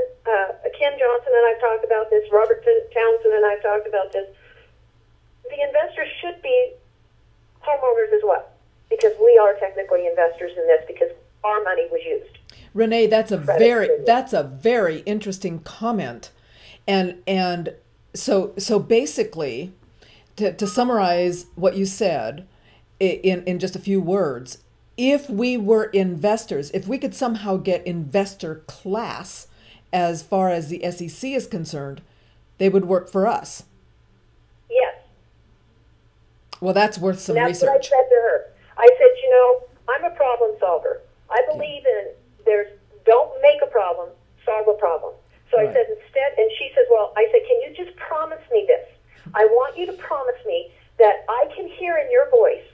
Johnson and I've talked about this, Robert Townsend and I've talked about this. The investors should be homeowners as well, because we are technically investors in this because our money was used. Renee, that's a very interesting comment. And so basically, to summarize what you said in just a few words, if we were investors, if we could somehow get investor class as far as the SEC is concerned, they would work for us. Yes. Well, that's worth some research. That's what I said to her. I said, I'm a problem solver. I believe in don't make a problem, solve a problem. So I said instead, and she says, well, I said, can you just promise me this? I want you to promise me that I can hear in your voice,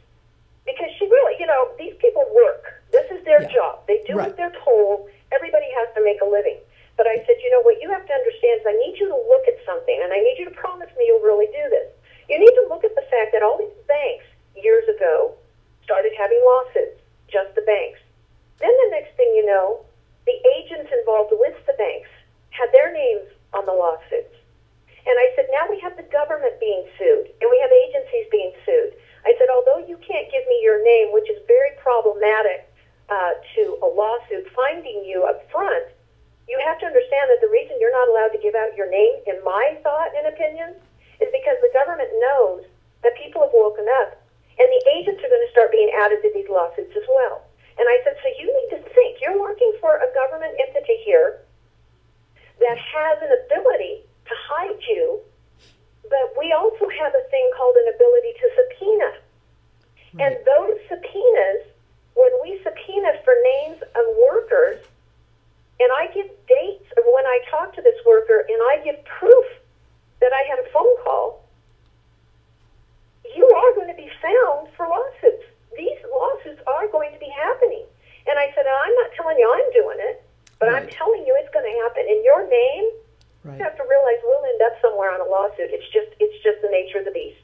because she really, these people work. This is their job. They do what they're told. Everybody has to make a living. But I said, what you have to understand is I need you to look at something, and I need you to promise me you'll really do this. You need to look at the fact that all these banks, years ago, started having lawsuits, just the banks. Then the next thing you know, the agents involved with the banks had their names on the lawsuits. And I said, now we have the government being sued, and we have agencies being sued. I said, although you can't give me your name, which is very problematic to a lawsuit finding you up front, you have to understand that the reason you're not allowed to give out your name, in my thought and opinion, is because the government knows that people have woken up, and the agents are going to start being added to these lawsuits as well. And I said, so you need to think. You're working for a government entity here that has an ability to hide you, but we also have a thing called an ability to subpoena. And those subpoenas, when we subpoena for names of workers, and I give dates of when I talk to this worker, and I give proof that I had a phone call, you are going to be found for lawsuits. These lawsuits are going to be happening. And I said, I'm not telling you I'm doing it, but I'm telling you it's going to happen. In your name, you have to realize we'll end up somewhere on a lawsuit. It's just the nature of the beast.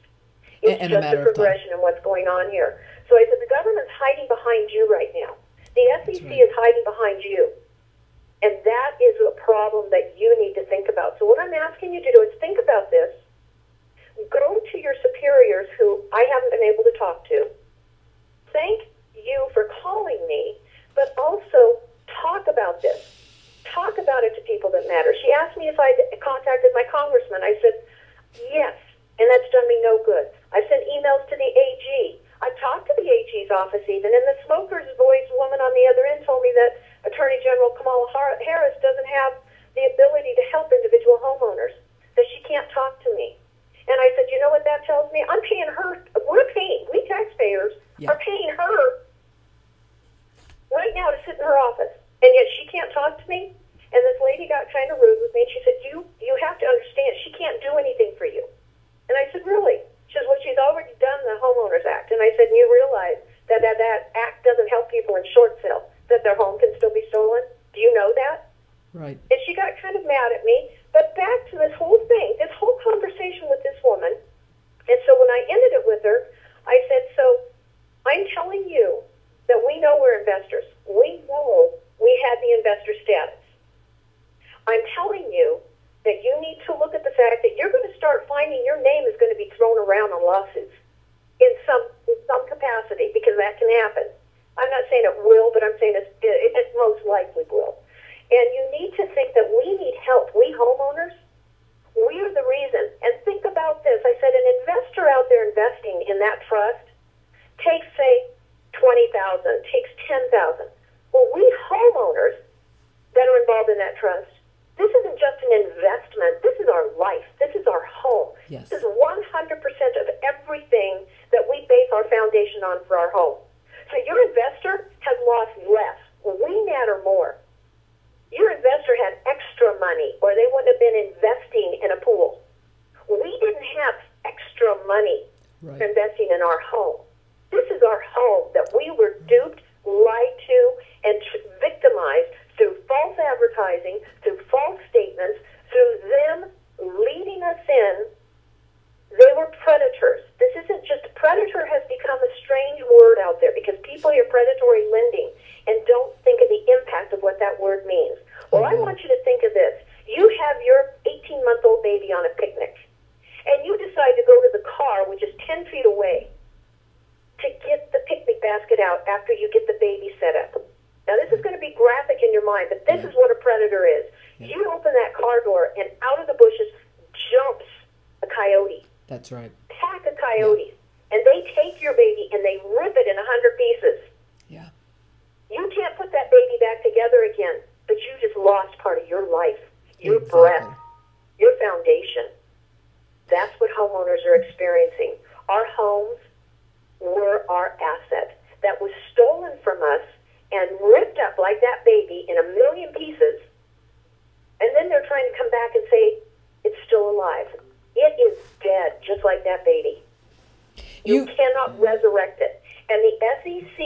It's just the progression and what's going on here. So I said, the government's hiding behind you right now. The SEC is hiding behind you. And that is a problem that you need to think about. So what I'm asking you to do is think about this. Go to your superiors who I haven't been able to talk to. Thank you for calling me, but also talk about this. talk about it to people that matter. She asked me if I'd contacted my congressman. I said, yes, and that's done me no good. I sent emails to the AG. I talked to the AG's office even, and the smoker's voice woman on the other end told me that Attorney General Kamala Harris doesn't have the ability to help individual homeowners, that she can't talk to me. And I said, you know what that tells me? I'm paying her, we taxpayers are paying her right now to sit in her office, and yet she can't talk to me. And this lady got kind of rude with me, and she said, you have to understand, she can't do anything for you. And I said, really? She says, well, she's already done the Homeowners Act. And I said, and you realize that act doesn't help people in short sale, that their home can still be stolen? Do you know that? Right. And she got kind of mad at me. But back to this whole thing, this whole conversation with this woman. And so when I ended it with her, I said, so I'm telling you that we know we're investors. We know we had the investor status. I'm telling you that you need to look at the fact that you're going to start finding your name is going to be thrown around on lawsuits in some capacity, because that can happen. I'm not saying it will, but I'm saying it most likely will. And you need to think that we need help. We homeowners, we are the reason. And think about this. I said an investor out there investing in that trust takes, say, $20,000, takes $10,000. Well, we homeowners that are involved in that trust, this isn't just an investment. This is our life. This is our home. Yes. This is 100% of everything that we base our foundation on for our home. So your investor has lost less. We matter more. Your investor had extra money, or they wouldn't have been investing in a pool. We didn't have extra money for investing in our home. This is our home that we were duped, lied to, and victimized through false advertising, through false statements, through them leading us in. They were predators. This isn't just, predator has become a strange word out there because people hear predatory lending and don't think of the impact of what that word means. Well, I want you to think of this. You have your 18-month-old baby on a picnic, and you decide to go to the car, which is 10 feet away, to get the picnic basket out after you get the baby set up. Now, this is going to be graphic in your mind, but this is what a predator is. You open that car door, and out of the bushes jumps a coyote. That's right. Pack of coyotes. And they take your baby, and they rip it in 100 pieces. Yeah. You can't put that baby back together again, but you just lost part of your life, your breath, your foundation. That's what homeowners are experiencing. Our homes were our asset that was stolen from us and ripped up like that baby in a million pieces, and then they're trying to come back and say it's still alive. It is dead, just like that baby. You cannot resurrect it. And the SEC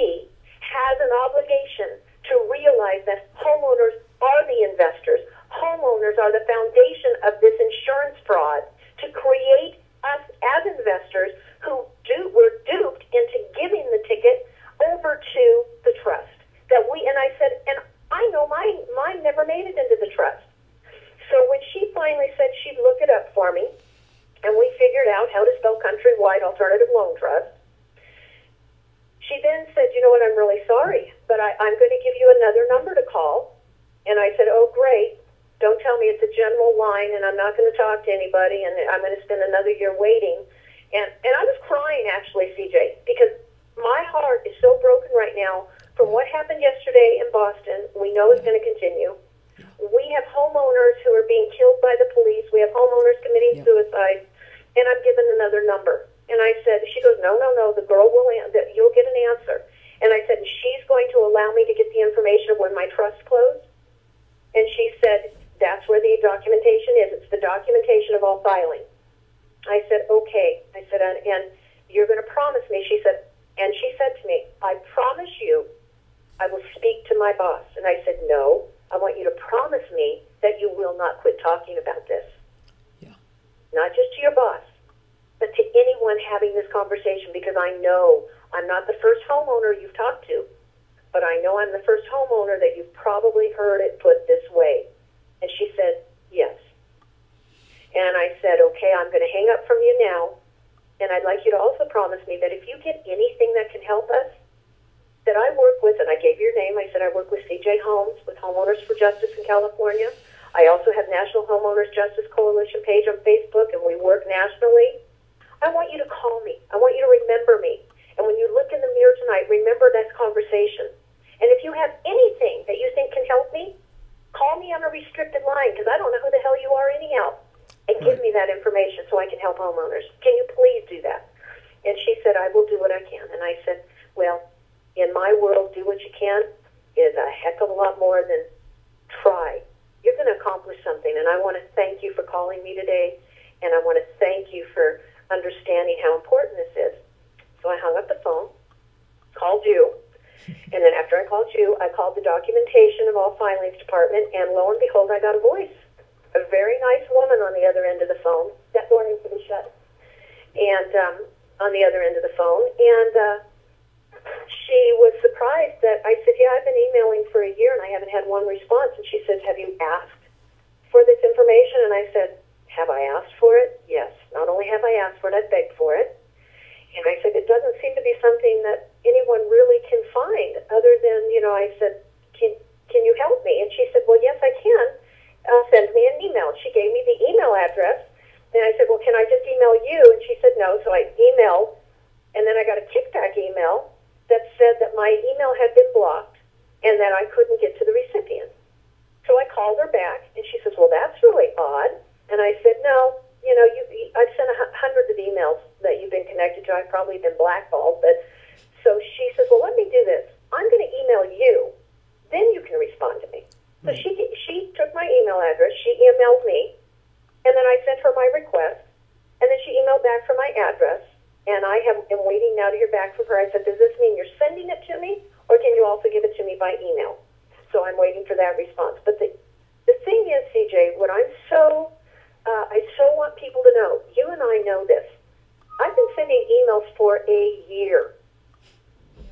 has an obligation to realize that homeowners are the investors. Homeowners are the foundation of this insurance fraud to create us as investors who were duped into giving the ticket over to the trust. And I said, and I know mine never made it into the trust. So when she finally said she'd look it up for me, and we figured out how to spell Countrywide Alternative Loan Trust, she then said, you know what, I'm really sorry, but I'm going to give you another number to call. And I said, oh, great. Don't tell me it's a general line, and I'm not going to talk to anybody, and I'm going to spend another year waiting. And I was crying, actually, CJ, because my heart is so broken right now from what happened yesterday in Boston. We know it's going to continue. We have homeowners who are being killed by the police. We have homeowners committing suicide. And I'm given another number. And I said, she goes, no, the girl will, you'll get an answer. And I said, she's going to allow me to get the information of when my trust closed? And she said, that's where the documentation is. It's the documentation of all filing. I said, okay. I said, and you're going to promise me, she said, and she said to me, I promise you I will speak to my boss. And I said, no, I want you to promise me that you will not quit talking about this. Yeah. Not just to your boss, but to anyone having this conversation, because I know I'm not the first homeowner you've talked to, but I know I'm the first homeowner that you've probably heard it put this way. And she said, yes. And I said, okay, I'm going to hang up from you now, and I'd like you to also promise me that if you get anything that can help us, that I work with, and I gave gave your name. I said, I work with C.J. Holmes with Homeowners for Justice in California. I also have National Homeowners Justice Coalition page on Facebook, and we work nationally. I want you to call me. I want you to remember me. And when you look in the mirror tonight, remember that conversation. And if you have anything that you think can help me, call me on a restricted line, because I don't know who the hell you are anyhow. And give me that information so I can help homeowners. Can you please do that? And she said, I will do what I can. And I said, well, in my world, do what you can is a heck of a lot more than try. You're going to accomplish something. And I want to thank you for calling me today. And I want to thank you for understanding how important this is. So I hung up the phone, called you, and then after I called you, I called the documentation of all filings department, and lo and behold, I got a voice. A very nice woman on the other end of the phone. That door needs to be shut. And on the other end of the phone, and she was surprised that I said, yeah, I've been emailing for a year, and I haven't had one response. And she says, have you asked for this information? And I said, have I asked for it? Yes. Not only have I asked for it, I've begged for it. And I said, it doesn't seem to be something that anyone really can find other than, I said, can you help me? And she said, well, yes, I can. Send me an email. She gave me the email address. And I said, well, can I just email you? And she said, no. So I emailed, and then I got a kickback email that said that my email had been blocked and that I couldn't get to the recipient. So I called her back, and she says, well, that's really odd. And I said, no, I've sent hundreds of emails that you've been connected to. I've probably been blackballed. But so she says, well, let me do this. I'm going to email you. Then you can respond to me. So she took my email address. She emailed me. And then I sent her my request. And then she emailed back for my address. And I am waiting now to hear back from her. I said, does this mean you're sending it to me? Or can you also give it to me by email? So I'm waiting for that response. But the thing is, CJ, what I so want people to know, you and I know this. I've been sending emails for a year.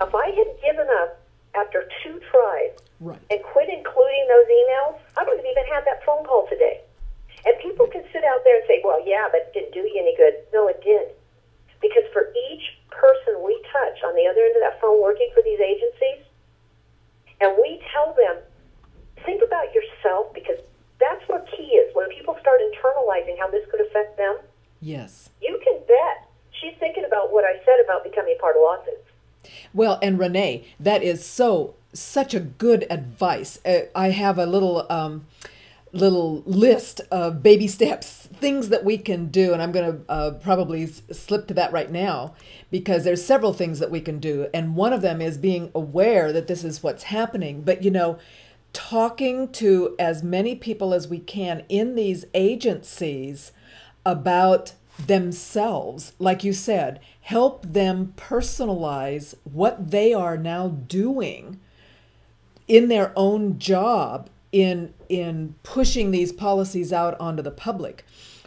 If I had given up after 2 tries and quit including those emails, I wouldn't have even had that phone call today. And people can sit out there and say, well, yeah, but it didn't do you any good. No, it did. Because for each person we touch on the other end of that phone working for these agencies, and we tell them, think about yourself, because that's what key is. When people start internalizing how this could affect them, yes, you can bet she's thinking about what I said about becoming part of lawsuits. Well, and Renee, that is such a good advice. I have a little list of baby steps, things that we can do, and I'm going to probably slip to that right now, because there's several things that we can do, and one of them is being aware that this is what's happening. But talking to as many people as we can in these agencies about themselves, like you said, help them personalize what they are now doing in their own job in pushing these policies out onto the public.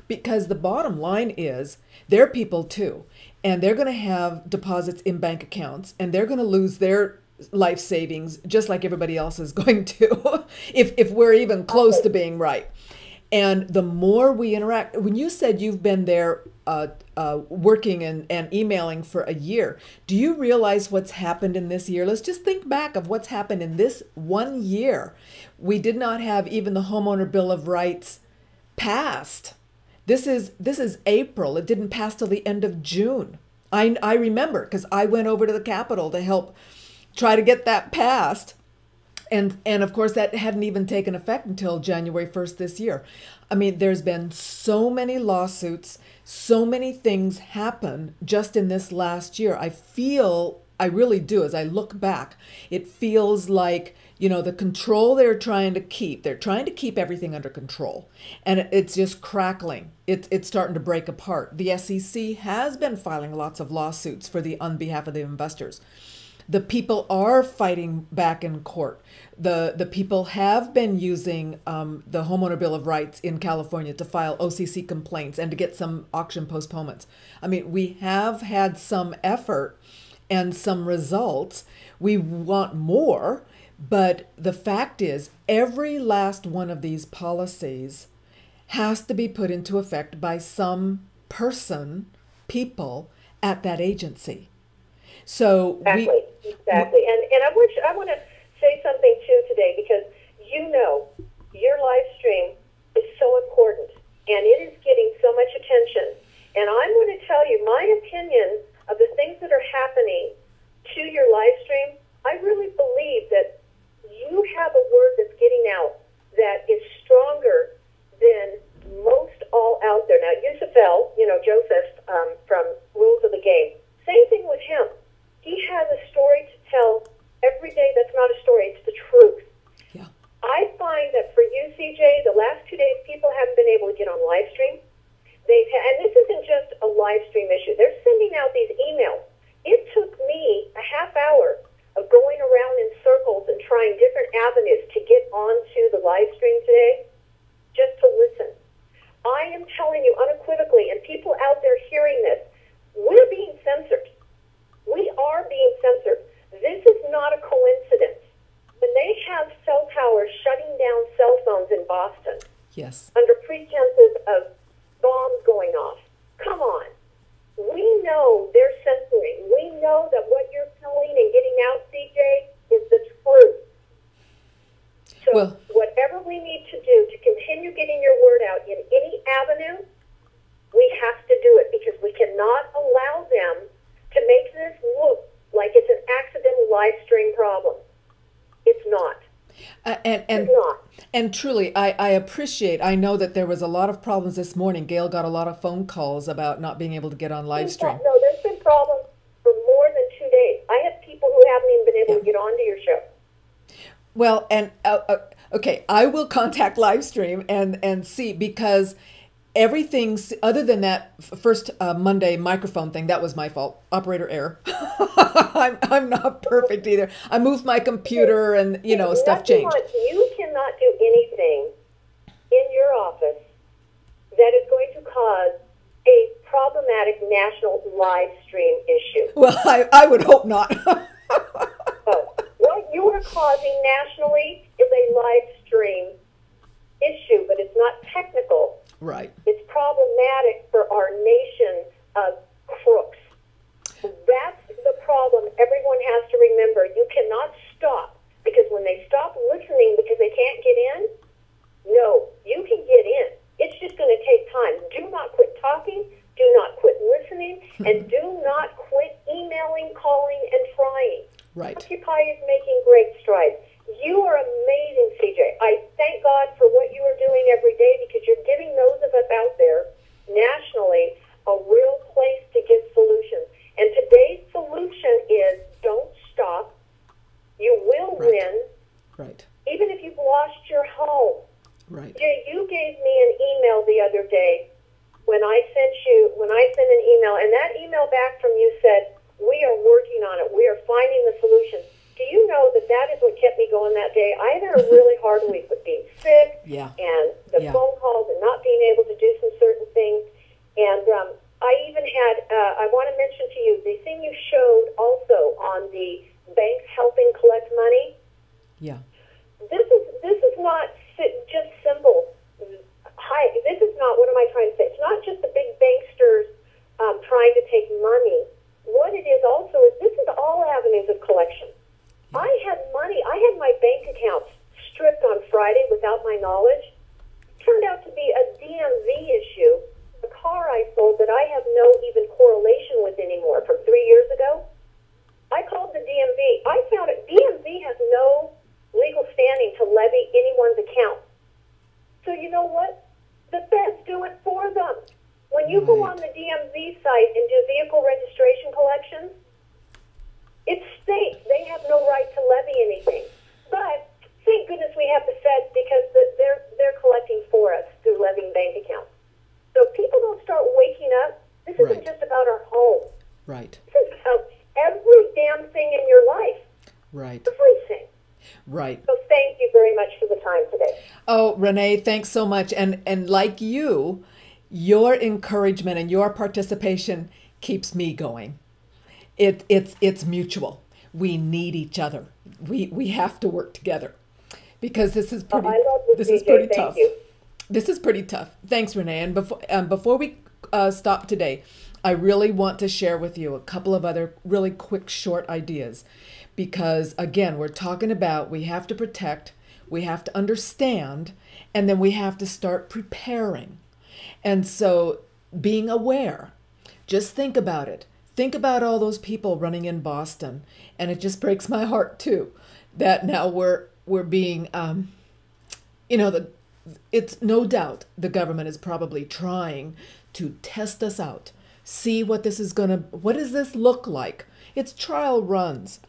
Because the bottom line is, they're people too, and they're going to have deposits in bank accounts, and they're going to lose their life savings just like everybody else is going to if we're even close to being right. And the more we interact, when you said you've been there working and emailing for a year, do you realize what's happened in this year? Let's just think back of what's happened in this 1 year. We did not have even the Homeowner Bill of Rights passed. This is April. It didn't pass till the end of June. I remember, because I went over to the Capitol to help try to get that passed. And of course, that hadn't even taken effect until January 1st this year. I mean, there's been so many lawsuits, so many things happen just in this last year. I really do, as I look back, it feels like, the control they're trying to keep everything under control. And it's just crackling. It's starting to break apart. The SEC has been filing lots of lawsuits on behalf of the investors. The people are fighting back in court. The people have been using the Homeowner Bill of Rights in California to file OCC complaints and to get some auction postponements. I mean, we have had some effort and some results. We want more, but the fact is, every last one of these policies has to be put into effect by some people at that agency. So Exactly. And I want to say something too today, because you know your live stream is so important and it is getting so much attention. And I'm going to tell you my opinion of the things that are happening to your live stream. I really believe that you have a word that's getting out that is stronger than most all out there. Now, Yusufel, Joseph from Rules of the Game, same thing with him. He has a story to tell every day that's not a story, it's the truth. Yeah. I find that for you, CJ, the last 2 days, people haven't been able to get on live stream. And this isn't just a live stream issue. They're sending out these emails. It took me a half hour of going around in circles and trying different avenues to get onto the live stream today just to listen. I am telling you unequivocally, and people out there hearing this, we're being censored. We are being censored. This is not a coincidence. When they have cell towers shutting down cell phones in Boston, yes, under pretenses of bombs going off, come on. We know they're censoring. We know that what you're telling and getting out, CJ, is the truth. So whatever we need to do to continue getting your word out in any avenue, we have to do it, because we cannot allow them to make this look like it's an accidental live stream problem. It's not. And truly, I appreciate, I know that there was a lot of problems this morning. Gail got a lot of phone calls about not being able to get on live stream. No, there's been problems for more than 2 days. I have people who haven't even been able to get onto your show. Well, and okay, I will contact Livestream and see, because everything other than that first Monday microphone thing, that was my fault. Operator error. I'm not perfect either. I moved my computer and stuff changed. You cannot do anything in your office that is going to cause a problematic national live stream issue. Well, I would hope not. What you are causing nationally is a live stream issue, but it's not technical. Right. It's problematic for our nation of crooks. That's the problem everyone has to remember. You cannot stop, because when they stop listening because they can't get in, no, you can get in. It's just going to take time. Do not quit talking. Do not quit listening. And do not quit emailing, calling, and trying. Right. Occupy is making great strides. You are amazing, CJ. I thank God for what you are doing every day, because you're giving those of us out there nationally a real place to get solutions. And today's solution is don't stop. You will win. Right. Even if you've lost your home. Right. Jay, you gave me an email the other day when I sent an email, and that email back from you said, we are working on it. We are finding the solution. Do you know that is what kept me going that day? I had a really hard week with being sick and the phone calls and not being able to do some certain things. And I even had, I want to mention to you, the thing you showed also on the banks helping collect money. Yeah. This is not just simple. This is not, what am I trying to say? It's not just the big banksters trying to take money. What it is also is this is all avenues of collection. I had money. I had my bank accounts stripped on Friday without my knowledge. It turned out to be a DMV issue, a car I sold that I have no even correlation with anymore from 3 years ago. I called the DMV. I found it. DMV has no legal standing to levy anyone's account. So you know what? The feds do it for them. When you go on the DMV site and do vehicle registration collections, it's state. They have no right to levy anything. But thank goodness we have the feds, because they're collecting for us through levying bank accounts. So if people don't start waking up, this isn't just about our home. Right. This is about every damn thing in your life. Right. Everything. Right. So thank you very much for the time today. Oh, Renee, thanks so much. And like you, your encouragement and your participation keeps me going. It's mutual. We need each other. We have to work together, because this is pretty. This is pretty tough. This is pretty tough. Thanks, Renee. And before we stop today, I really want to share with you a couple of other really quick, short ideas because, again, we're talking about we have to protect, we have to understand, and then we have to start preparing. And so being aware, just think about it. Think about all those people running in Boston, and it just breaks my heart too that now we're being, it's no doubt the government is probably trying to test us out, see what this is what does this look like? It's trial runs.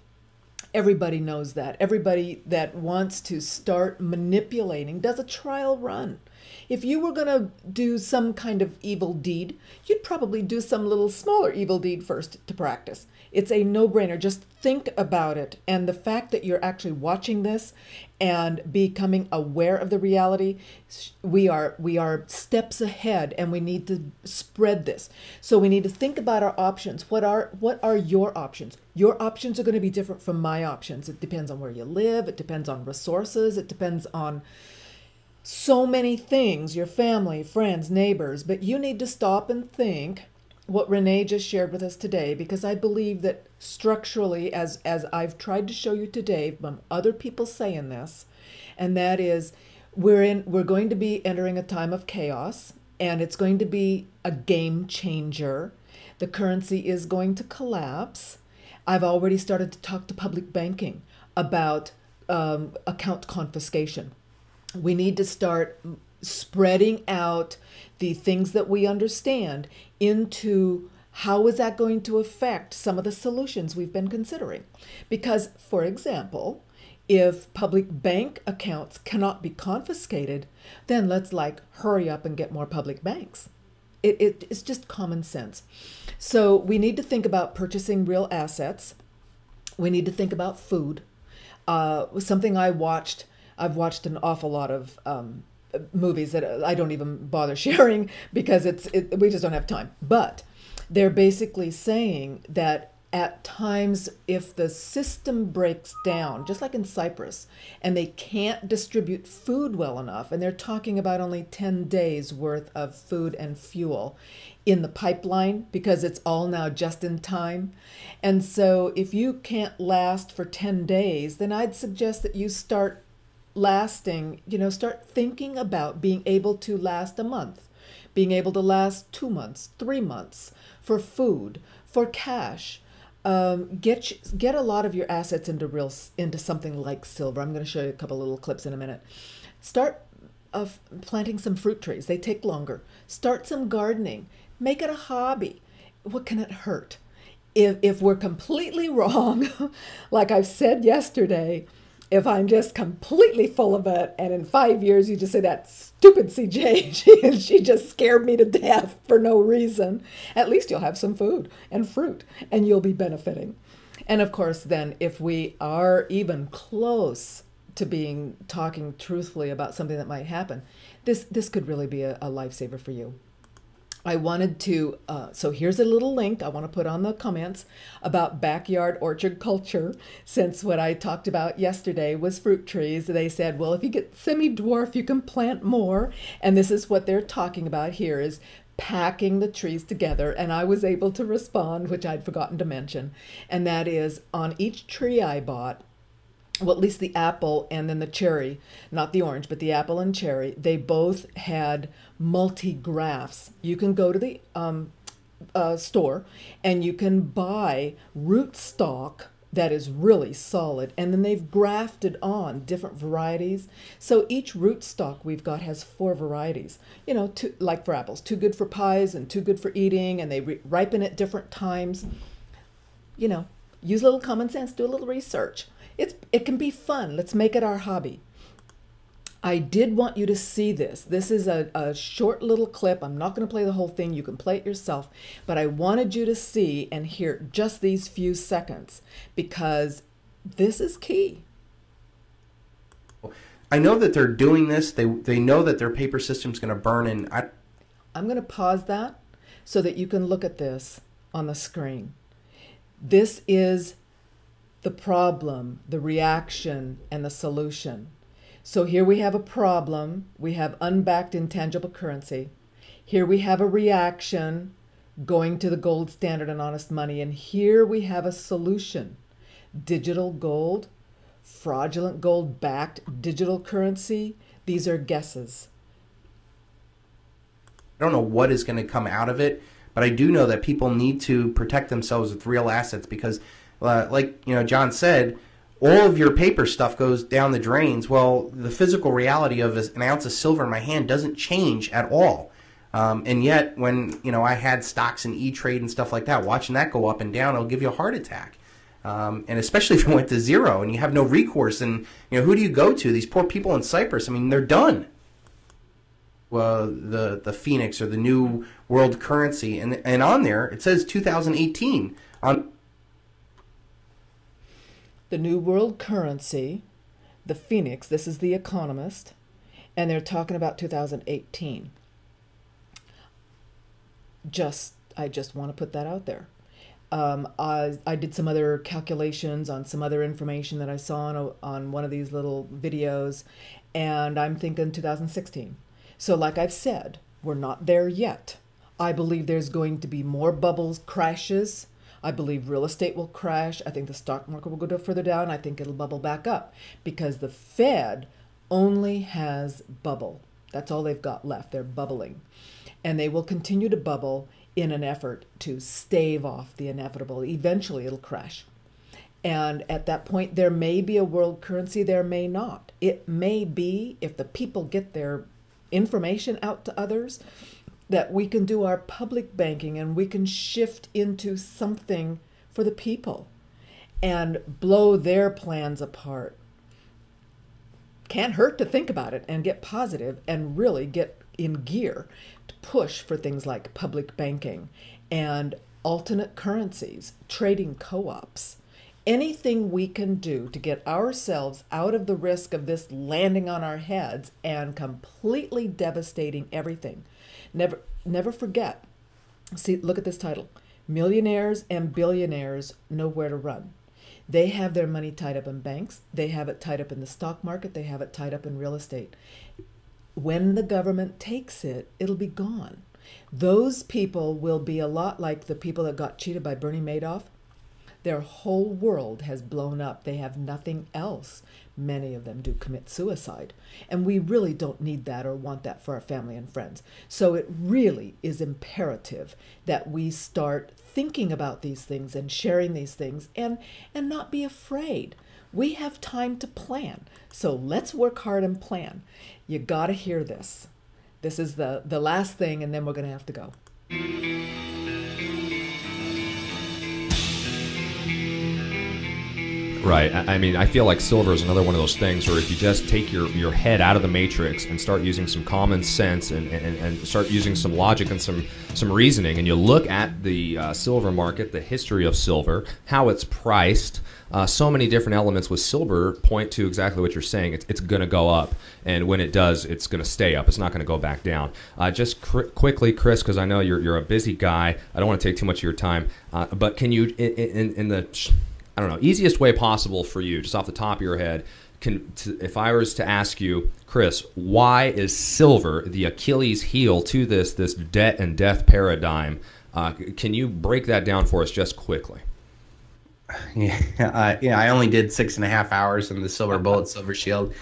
Everybody knows that. Everybody that wants to start manipulating does a trial run. If you were going to do some kind of evil deed, you'd probably do some little smaller evil deed first to practice. It's a no-brainer. Just think about it. And the fact that you're actually watching this and becoming aware of the reality, we are steps ahead, and we need to spread this. So we need to think about our options. What are your options? Your options are going to be different from my options. It depends on where you live. It depends on resources. It depends on so many things, your family, friends, neighbors. But you need to stop and think what Renee just shared with us today, because I believe that structurally, as I've tried to show you today from other people saying this, and that is we're going to be entering a time of chaos, and it's going to be a game changer. The currency is going to collapse. I've already started to talk to public banking about account confiscation. We need to start spreading out the things that we understand into how is that going to affect some of the solutions we've been considering. Because, for example, if public bank accounts cannot be confiscated, then let's hurry up and get more public banks. It's just common sense. So we need to think about purchasing real assets. We need to think about food. Something I've watched an awful lot of movies that I don't even bother sharing because we just don't have time. But they're basically saying that at times, if the system breaks down, just like in Cyprus, and they can't distribute food well enough, and they're talking about only 10 days worth of food and fuel in the pipeline because it's all now just in time. And so if you can't last for 10 days, then I'd suggest that you start start thinking about being able to last a month, being able to last 2 months, 3 months for food, for cash. Get a lot of your assets into something like silver. I'm going to show you a couple little clips in a minute. Start planting some fruit trees. They take longer. Start some gardening. Make it a hobby. What can it hurt? If we're completely wrong, like I've said yesterday, if I'm just completely full of it, and in 5 years you just say that stupid CJ, she just scared me to death for no reason, at least you'll have some food and fruit, and you'll be benefiting. And of course, then, if we are even close to talking truthfully about something that might happen, this could really be a lifesaver for you. I wanted to, so here's a little link I want to put on the comments about backyard orchard culture. Since what I talked about yesterday was fruit trees, they said, well, if you get semi-dwarf, you can plant more. And this is what they're talking about here is packing the trees together. And I was able to respond, which I'd forgotten to mention. And that is on each tree I bought, well, at least the apple and then the cherry, not the orange, but the apple and cherry, they both had multi-grafts. You can go to the store and you can buy rootstock that is really solid, and then they've grafted on different varieties. So each rootstock we've got has 4 varieties, like for apples, too good for pies and too good for eating, and they ripen at different times. Use a little common sense, do a little research. It can be fun. Let's make it our hobby. I did want you to see this. This is a short little clip. I'm not going to play the whole thing. You can play it yourself. But I wanted you to see and hear just these few seconds because this is key. I know that they're doing this. They know that their paper system's going to burn. And I'm going to pause that so that you can look at this on the screen. This is the problem, the reaction, and the solution. So here we have a problem. We have unbacked intangible currency. Here we have a reaction, going to the gold standard and honest money. And here we have a solution. Digital gold, fraudulent gold-backed digital currency. These are guesses. I don't know what is going to come out of it, but I do know that people need to protect themselves with real assets because, like John said, all of your paper stuff goes down the drains. Well, the physical reality of an ounce of silver in my hand doesn't change at all. And yet, when I had stocks in E-Trade and stuff like that, watching that go up and down, it'll give you a heart attack. And especially if it went to zero and you have no recourse, and who do you go to? These poor people in Cyprus. I mean, they're done. Well, the Phoenix or the new world currency, and on there it says 2018 on the new world currency, the Phoenix. This is The Economist, and they're talking about 2018. I just want to put that out there. I did some other calculations on some other information that I saw on one of these little videos, and I'm thinking 2016. So like I've said, we're not there yet. I believe there's going to be more bubbles, crashes. I believe real estate will crash. I think the stock market will go further down. I think it'll bubble back up because the Fed only has bubble. That's all they've got left. They're bubbling. And they will continue to bubble in an effort to stave off the inevitable. Eventually it'll crash. And at that point, there may be a world currency, there may not. It may be, if the people get their information out to others, that we can do our public banking and we can shift into something for the people and blow their plans apart. Can't hurt to think about it and get positive and really get in gear to push for things like public banking and alternate currencies, trading co-ops. Anything we can do to get ourselves out of the risk of this landing on our heads and completely devastating everything. Never forget. See, look at this title. Millionaires and billionaires know where to run. They have their money tied up in banks. They have it tied up in the stock market. They have it tied up in real estate. When the government takes it, it'll be gone. Those people will be a lot like the people that got cheated by Bernie Madoff. Their whole world has blown up. They have nothing else. Many of them do commit suicide. And we really don't need that or want that for our family and friends. So it really is imperative that we start thinking about these things and sharing these things and not be afraid. We have time to plan. So let's work hard and plan. You got to hear this. This is the last thing, and then we're going to have to go. Right. I mean, I feel like silver is another one of those things where if you just take your head out of the matrix and start using some common sense and start using some logic and some reasoning, and you look at the silver market, the history of silver, how it's priced, so many different elements with silver point to exactly what you're saying. It's going to go up, and when it does, it's going to stay up. It's not going to go back down. Just quickly, Chris, because I know you're a busy guy. I don't want to take too much of your time, but can you, in the I don't know, easiest way possible for you, just off the top of your head, if I was to ask you, Chris, why is silver the Achilles heel to this debt and death paradigm? Can you break that down for us just quickly? Yeah, I only did 6.5 hours in the silver bullet, silver shield.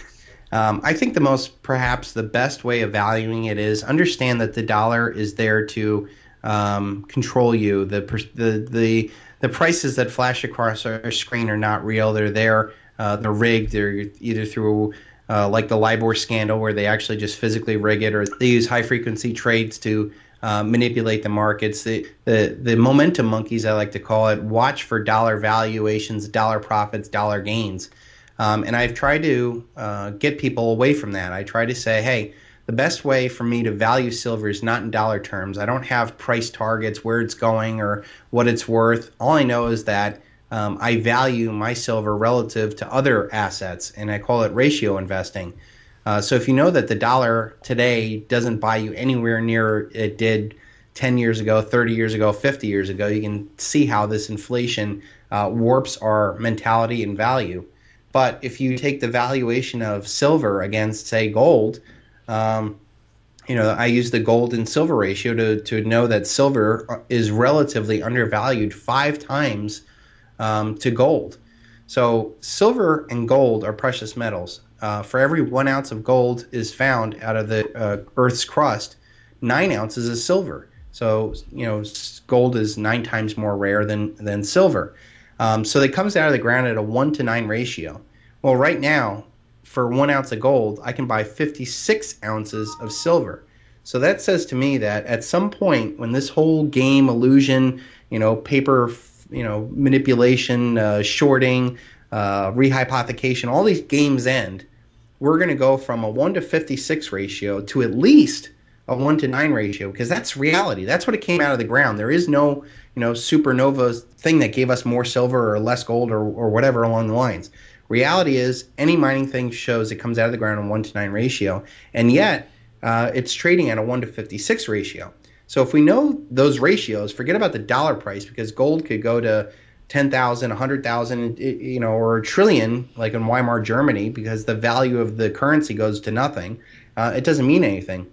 I think perhaps the best way of valuing it is understand that the dollar is there to control you. The prices that flash across our screen are not real. They're there. They're rigged. They're either through like the LIBOR scandal where they actually just physically rig it, or they use high-frequency trades to manipulate the markets. The momentum monkeys, I like to call it, watch for dollar valuations, dollar profits, dollar gains. And I've tried to get people away from that. I try to say, hey, the best way for me to value silver is not in dollar terms. I don't have price targets, where it's going or what it's worth. All I know is that I value my silver relative to other assets, and I call it ratio investing. So if you know that the dollar today doesn't buy you anywhere near it did 10 years ago, 30 years ago, 50 years ago, you can see how this inflation warps our mentality and value. But if you take the valuation of silver against, say, gold, I use the gold and silver ratio to know that silver is relatively undervalued 5 times to gold. So silver and gold are precious metals. For every 1 ounce of gold is found out of the Earth's crust, 9 ounces is silver. So, gold is 9 times more rare than silver. So it comes out of the ground at a 1-to-9 ratio. Well, right now, for 1 ounce of gold, I can buy 56 ounces of silver. So that says to me that at some point when this whole game, illusion, paper, manipulation, shorting, rehypothecation, all these games end, we're going to go from a 1-to-56 ratio to at least a 1-to-9 ratio, because that's reality. That's what it came out of the ground. There is no, supernova thing that gave us more silver or less gold or whatever along the lines. Reality is any mining thing shows it comes out of the ground in 1-to-9 ratio, and yet it's trading at a 1-to-56 ratio. So if we know those ratios, forget about the dollar price, because gold could go to 10,000, 100,000, or a trillion, like in Weimar Germany, because the value of the currency goes to nothing. It doesn't mean anything.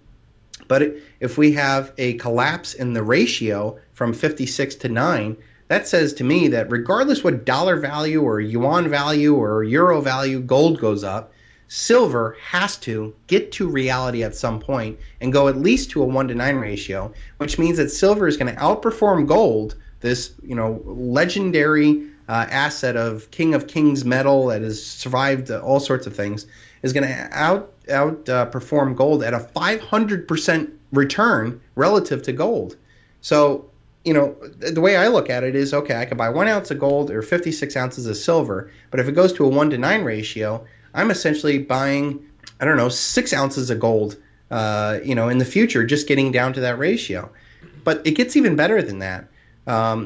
But if we have a collapse in the ratio from 56 to 9, that says to me that regardless what dollar value or yuan value or euro value gold goes up, silver has to get to reality at some point and go at least to a 1-to-9 ratio, which means that silver is going to outperform gold, this legendary asset of King of Kings metal that has survived all sorts of things, is going to outperform gold at a 500% return relative to gold. So, the way I look at it is, okay, I could buy 1 ounce of gold or 56 ounces of silver, but if it goes to a 1-to-9 ratio, I'm essentially buying, 6 ounces of gold, in the future, just getting down to that ratio. But it gets even better than that.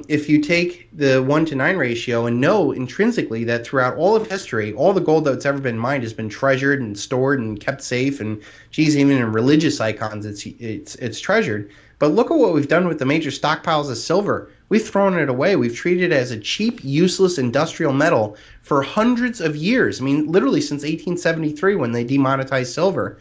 If you take the 1-to-9 ratio and know intrinsically that throughout all of history, all the gold that's ever been mined has been treasured and stored and kept safe, and even in religious icons it's treasured. But look at what we've done with the major stockpiles of silver. We've thrown it away. We've treated it as a cheap, useless industrial metal for hundreds of years. I mean, literally since 1873 when they demonetized silver.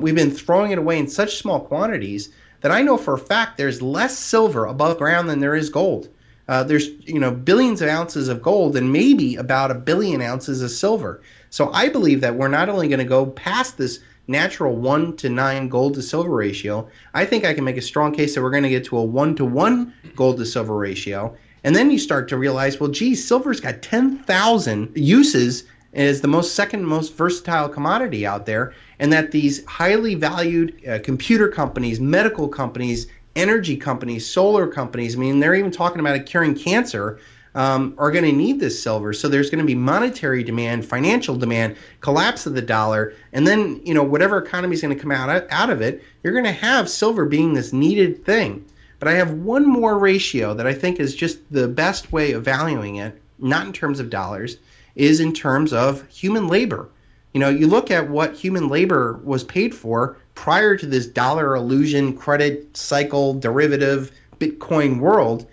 We've been throwing it away in such small quantities that I know for a fact there's less silver above ground than there is gold. There's billions of ounces of gold and maybe about 1 billion ounces of silver. So I believe that we're not only going to go past this natural 1-to-9 gold to silver ratio, I think I can make a strong case that we're going to get to a 1-to-1 gold to silver ratio. And then you start to realize, well, geez, silver's got 10,000 uses as the second most versatile commodity out there, and that these highly valued computer companies, medical companies, energy companies, solar companies, they're even talking about it curing cancer, are going to need this silver. So there's going to be monetary demand, financial demand, collapse of the dollar, and then whatever economy is going to come out of it, you're going to have silver being this needed thing. But I have one more ratio that I think is just the best way of valuing it, not in terms of dollars, is in terms of human labor. You look at what human labor was paid for prior to this dollar illusion, credit cycle, derivative, Bitcoin world.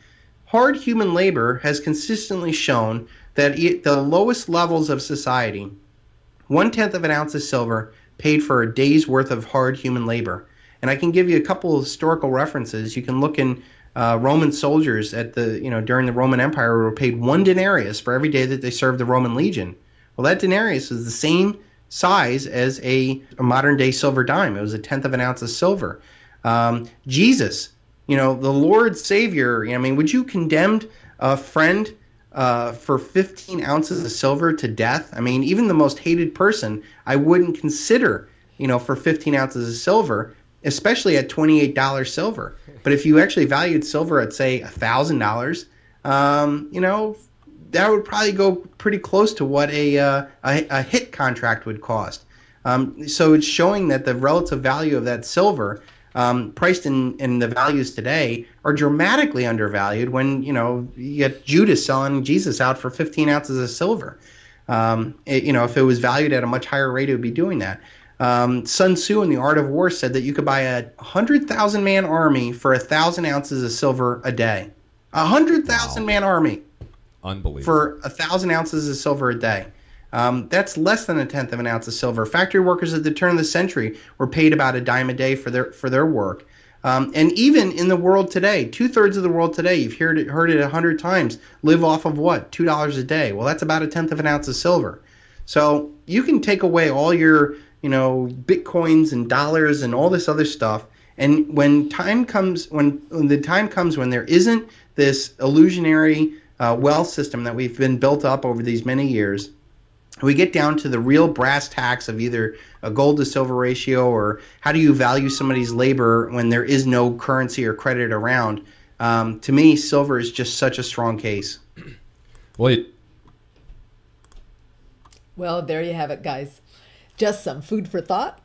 Hard human labor has consistently shown that the lowest levels of society, 1/10 of an ounce of silver paid for a day's worth of hard human labor. And I can give you a couple of historical references. You can look in Roman soldiers at during the Roman Empire were paid 1 denarius for every day that they served the Roman legion. Well, that denarius is the same size as a modern day silver dime. It was 1/10 of an ounce of silver. Jesus, the Lord Savior, would you condemn a friend for 15 ounces of silver to death? Even the most hated person, I wouldn't consider, for 15 ounces of silver, especially at $28 silver. But if you actually valued silver at, say, $1,000, that would probably go pretty close to what a hit contract would cost. So it's showing that the relative value of that silver, priced in the values today, are dramatically undervalued when, you get Judas selling Jesus out for 15 ounces of silver. If it was valued at a much higher rate, it would be doing that. Sun Tzu in The Art of War said that you could buy a 100,000-man army for 1,000 ounces of silver a day. 100,000-man army. Unbelievable. For 1,000 ounces of silver a day. That's less than 1/10 of an ounce of silver. Factory workers at the turn of the century were paid about a dime a day for their work. And even in the world today, 2/3 of the world today, you've heard it 100 times, live off of what? $2 a day. Well, that's about 1/10 of an ounce of silver. So you can take away all your, Bitcoins and dollars and all this other stuff. And when the time comes when there isn't this illusionary wealth system that we've been built up over these many years, we get down to the real brass tacks of either a gold to silver ratio or how do you value somebody's labor when there is no currency or credit around. To me, silver is just such a strong case. Well, there you have it, guys. Just some food for thought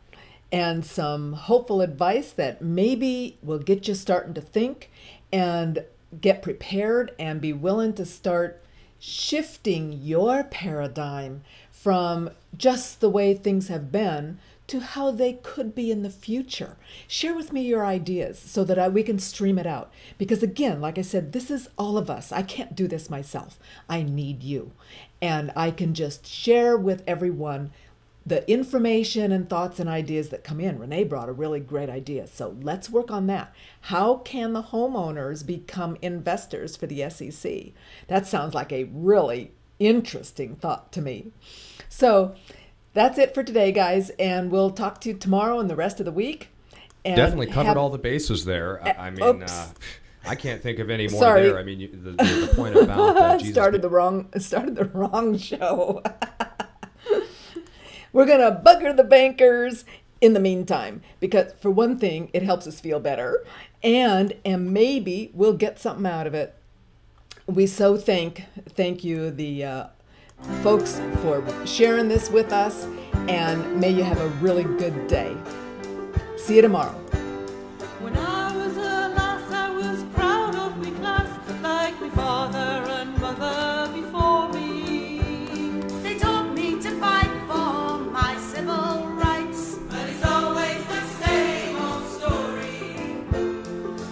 and some hopeful advice that maybe will get you starting to think and get prepared and be willing to start shifting your paradigm from just the way things have been to how they could be in the future. Share with me your ideas so that we can stream it out. Because again, like I said, this is all of us. I can't do this myself. I need you. And I can just share with everyone the information and thoughts and ideas that come in. Renee brought a really great idea. So let's work on that. How can the homeowners become investors for the SEC? That sounds like a really interesting thought to me. So that's it for today, guys. And we'll talk to you tomorrow and the rest of the week. And definitely covered all the bases there. I mean, I can't think of any more there. I mean, the point about Jesus started the wrong show. We're going to bugger the bankers in the meantime, because for one thing, it helps us feel better, and maybe we'll get something out of it. We so thank you, the folks, for sharing this with us, and may you have a really good day. See you tomorrow. When I was a lass, I was proud of me class, like my father and mother before me. They taught me to fight for my civil rights, but it's always the same old story.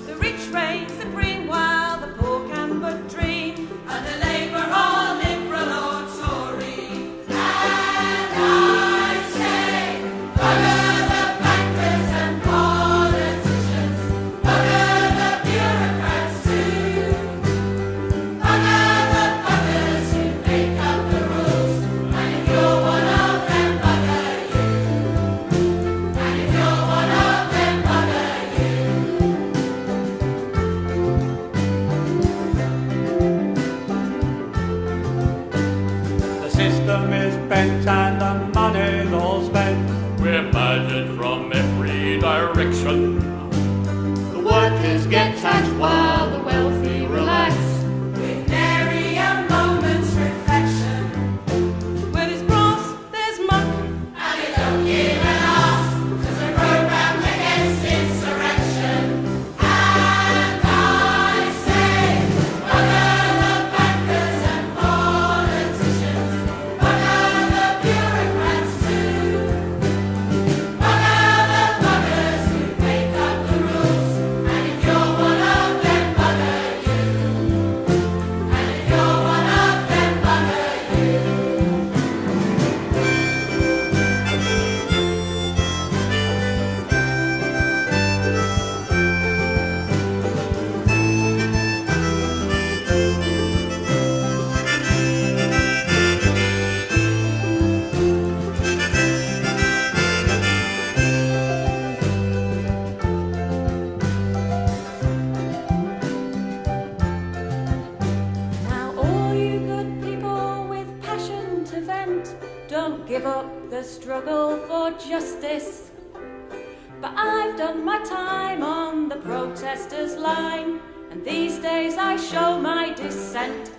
the rich reign supreme while the poor can but dream, And the Labour or Liberal or Tory. and I say, Bugger the bankers and politicians. Bugger the bureaucrats too. Bugger the buggers who make up the rules. And if you're one of them, bugger you. And if you're one of them, bugger you. The system is bent and the money's all spent. We're badgered from every direction. The workers get taxed while the wealthy relax. With nary a moment's reflection. where there's brass, there's muck, And they don't give an arse, 'cause they're programmed against insurrection. And I say, bugger the bankers and politicians. Bugger the bureaucrats too. Bugger the buggers who make up the rules. And if you're one of them, bugger you. And if you're one of them, bugger you. Now all you good people with passion to vent, don't give up the struggle for justice. But I've done my time on the protesters' line, and these days I show my dissent.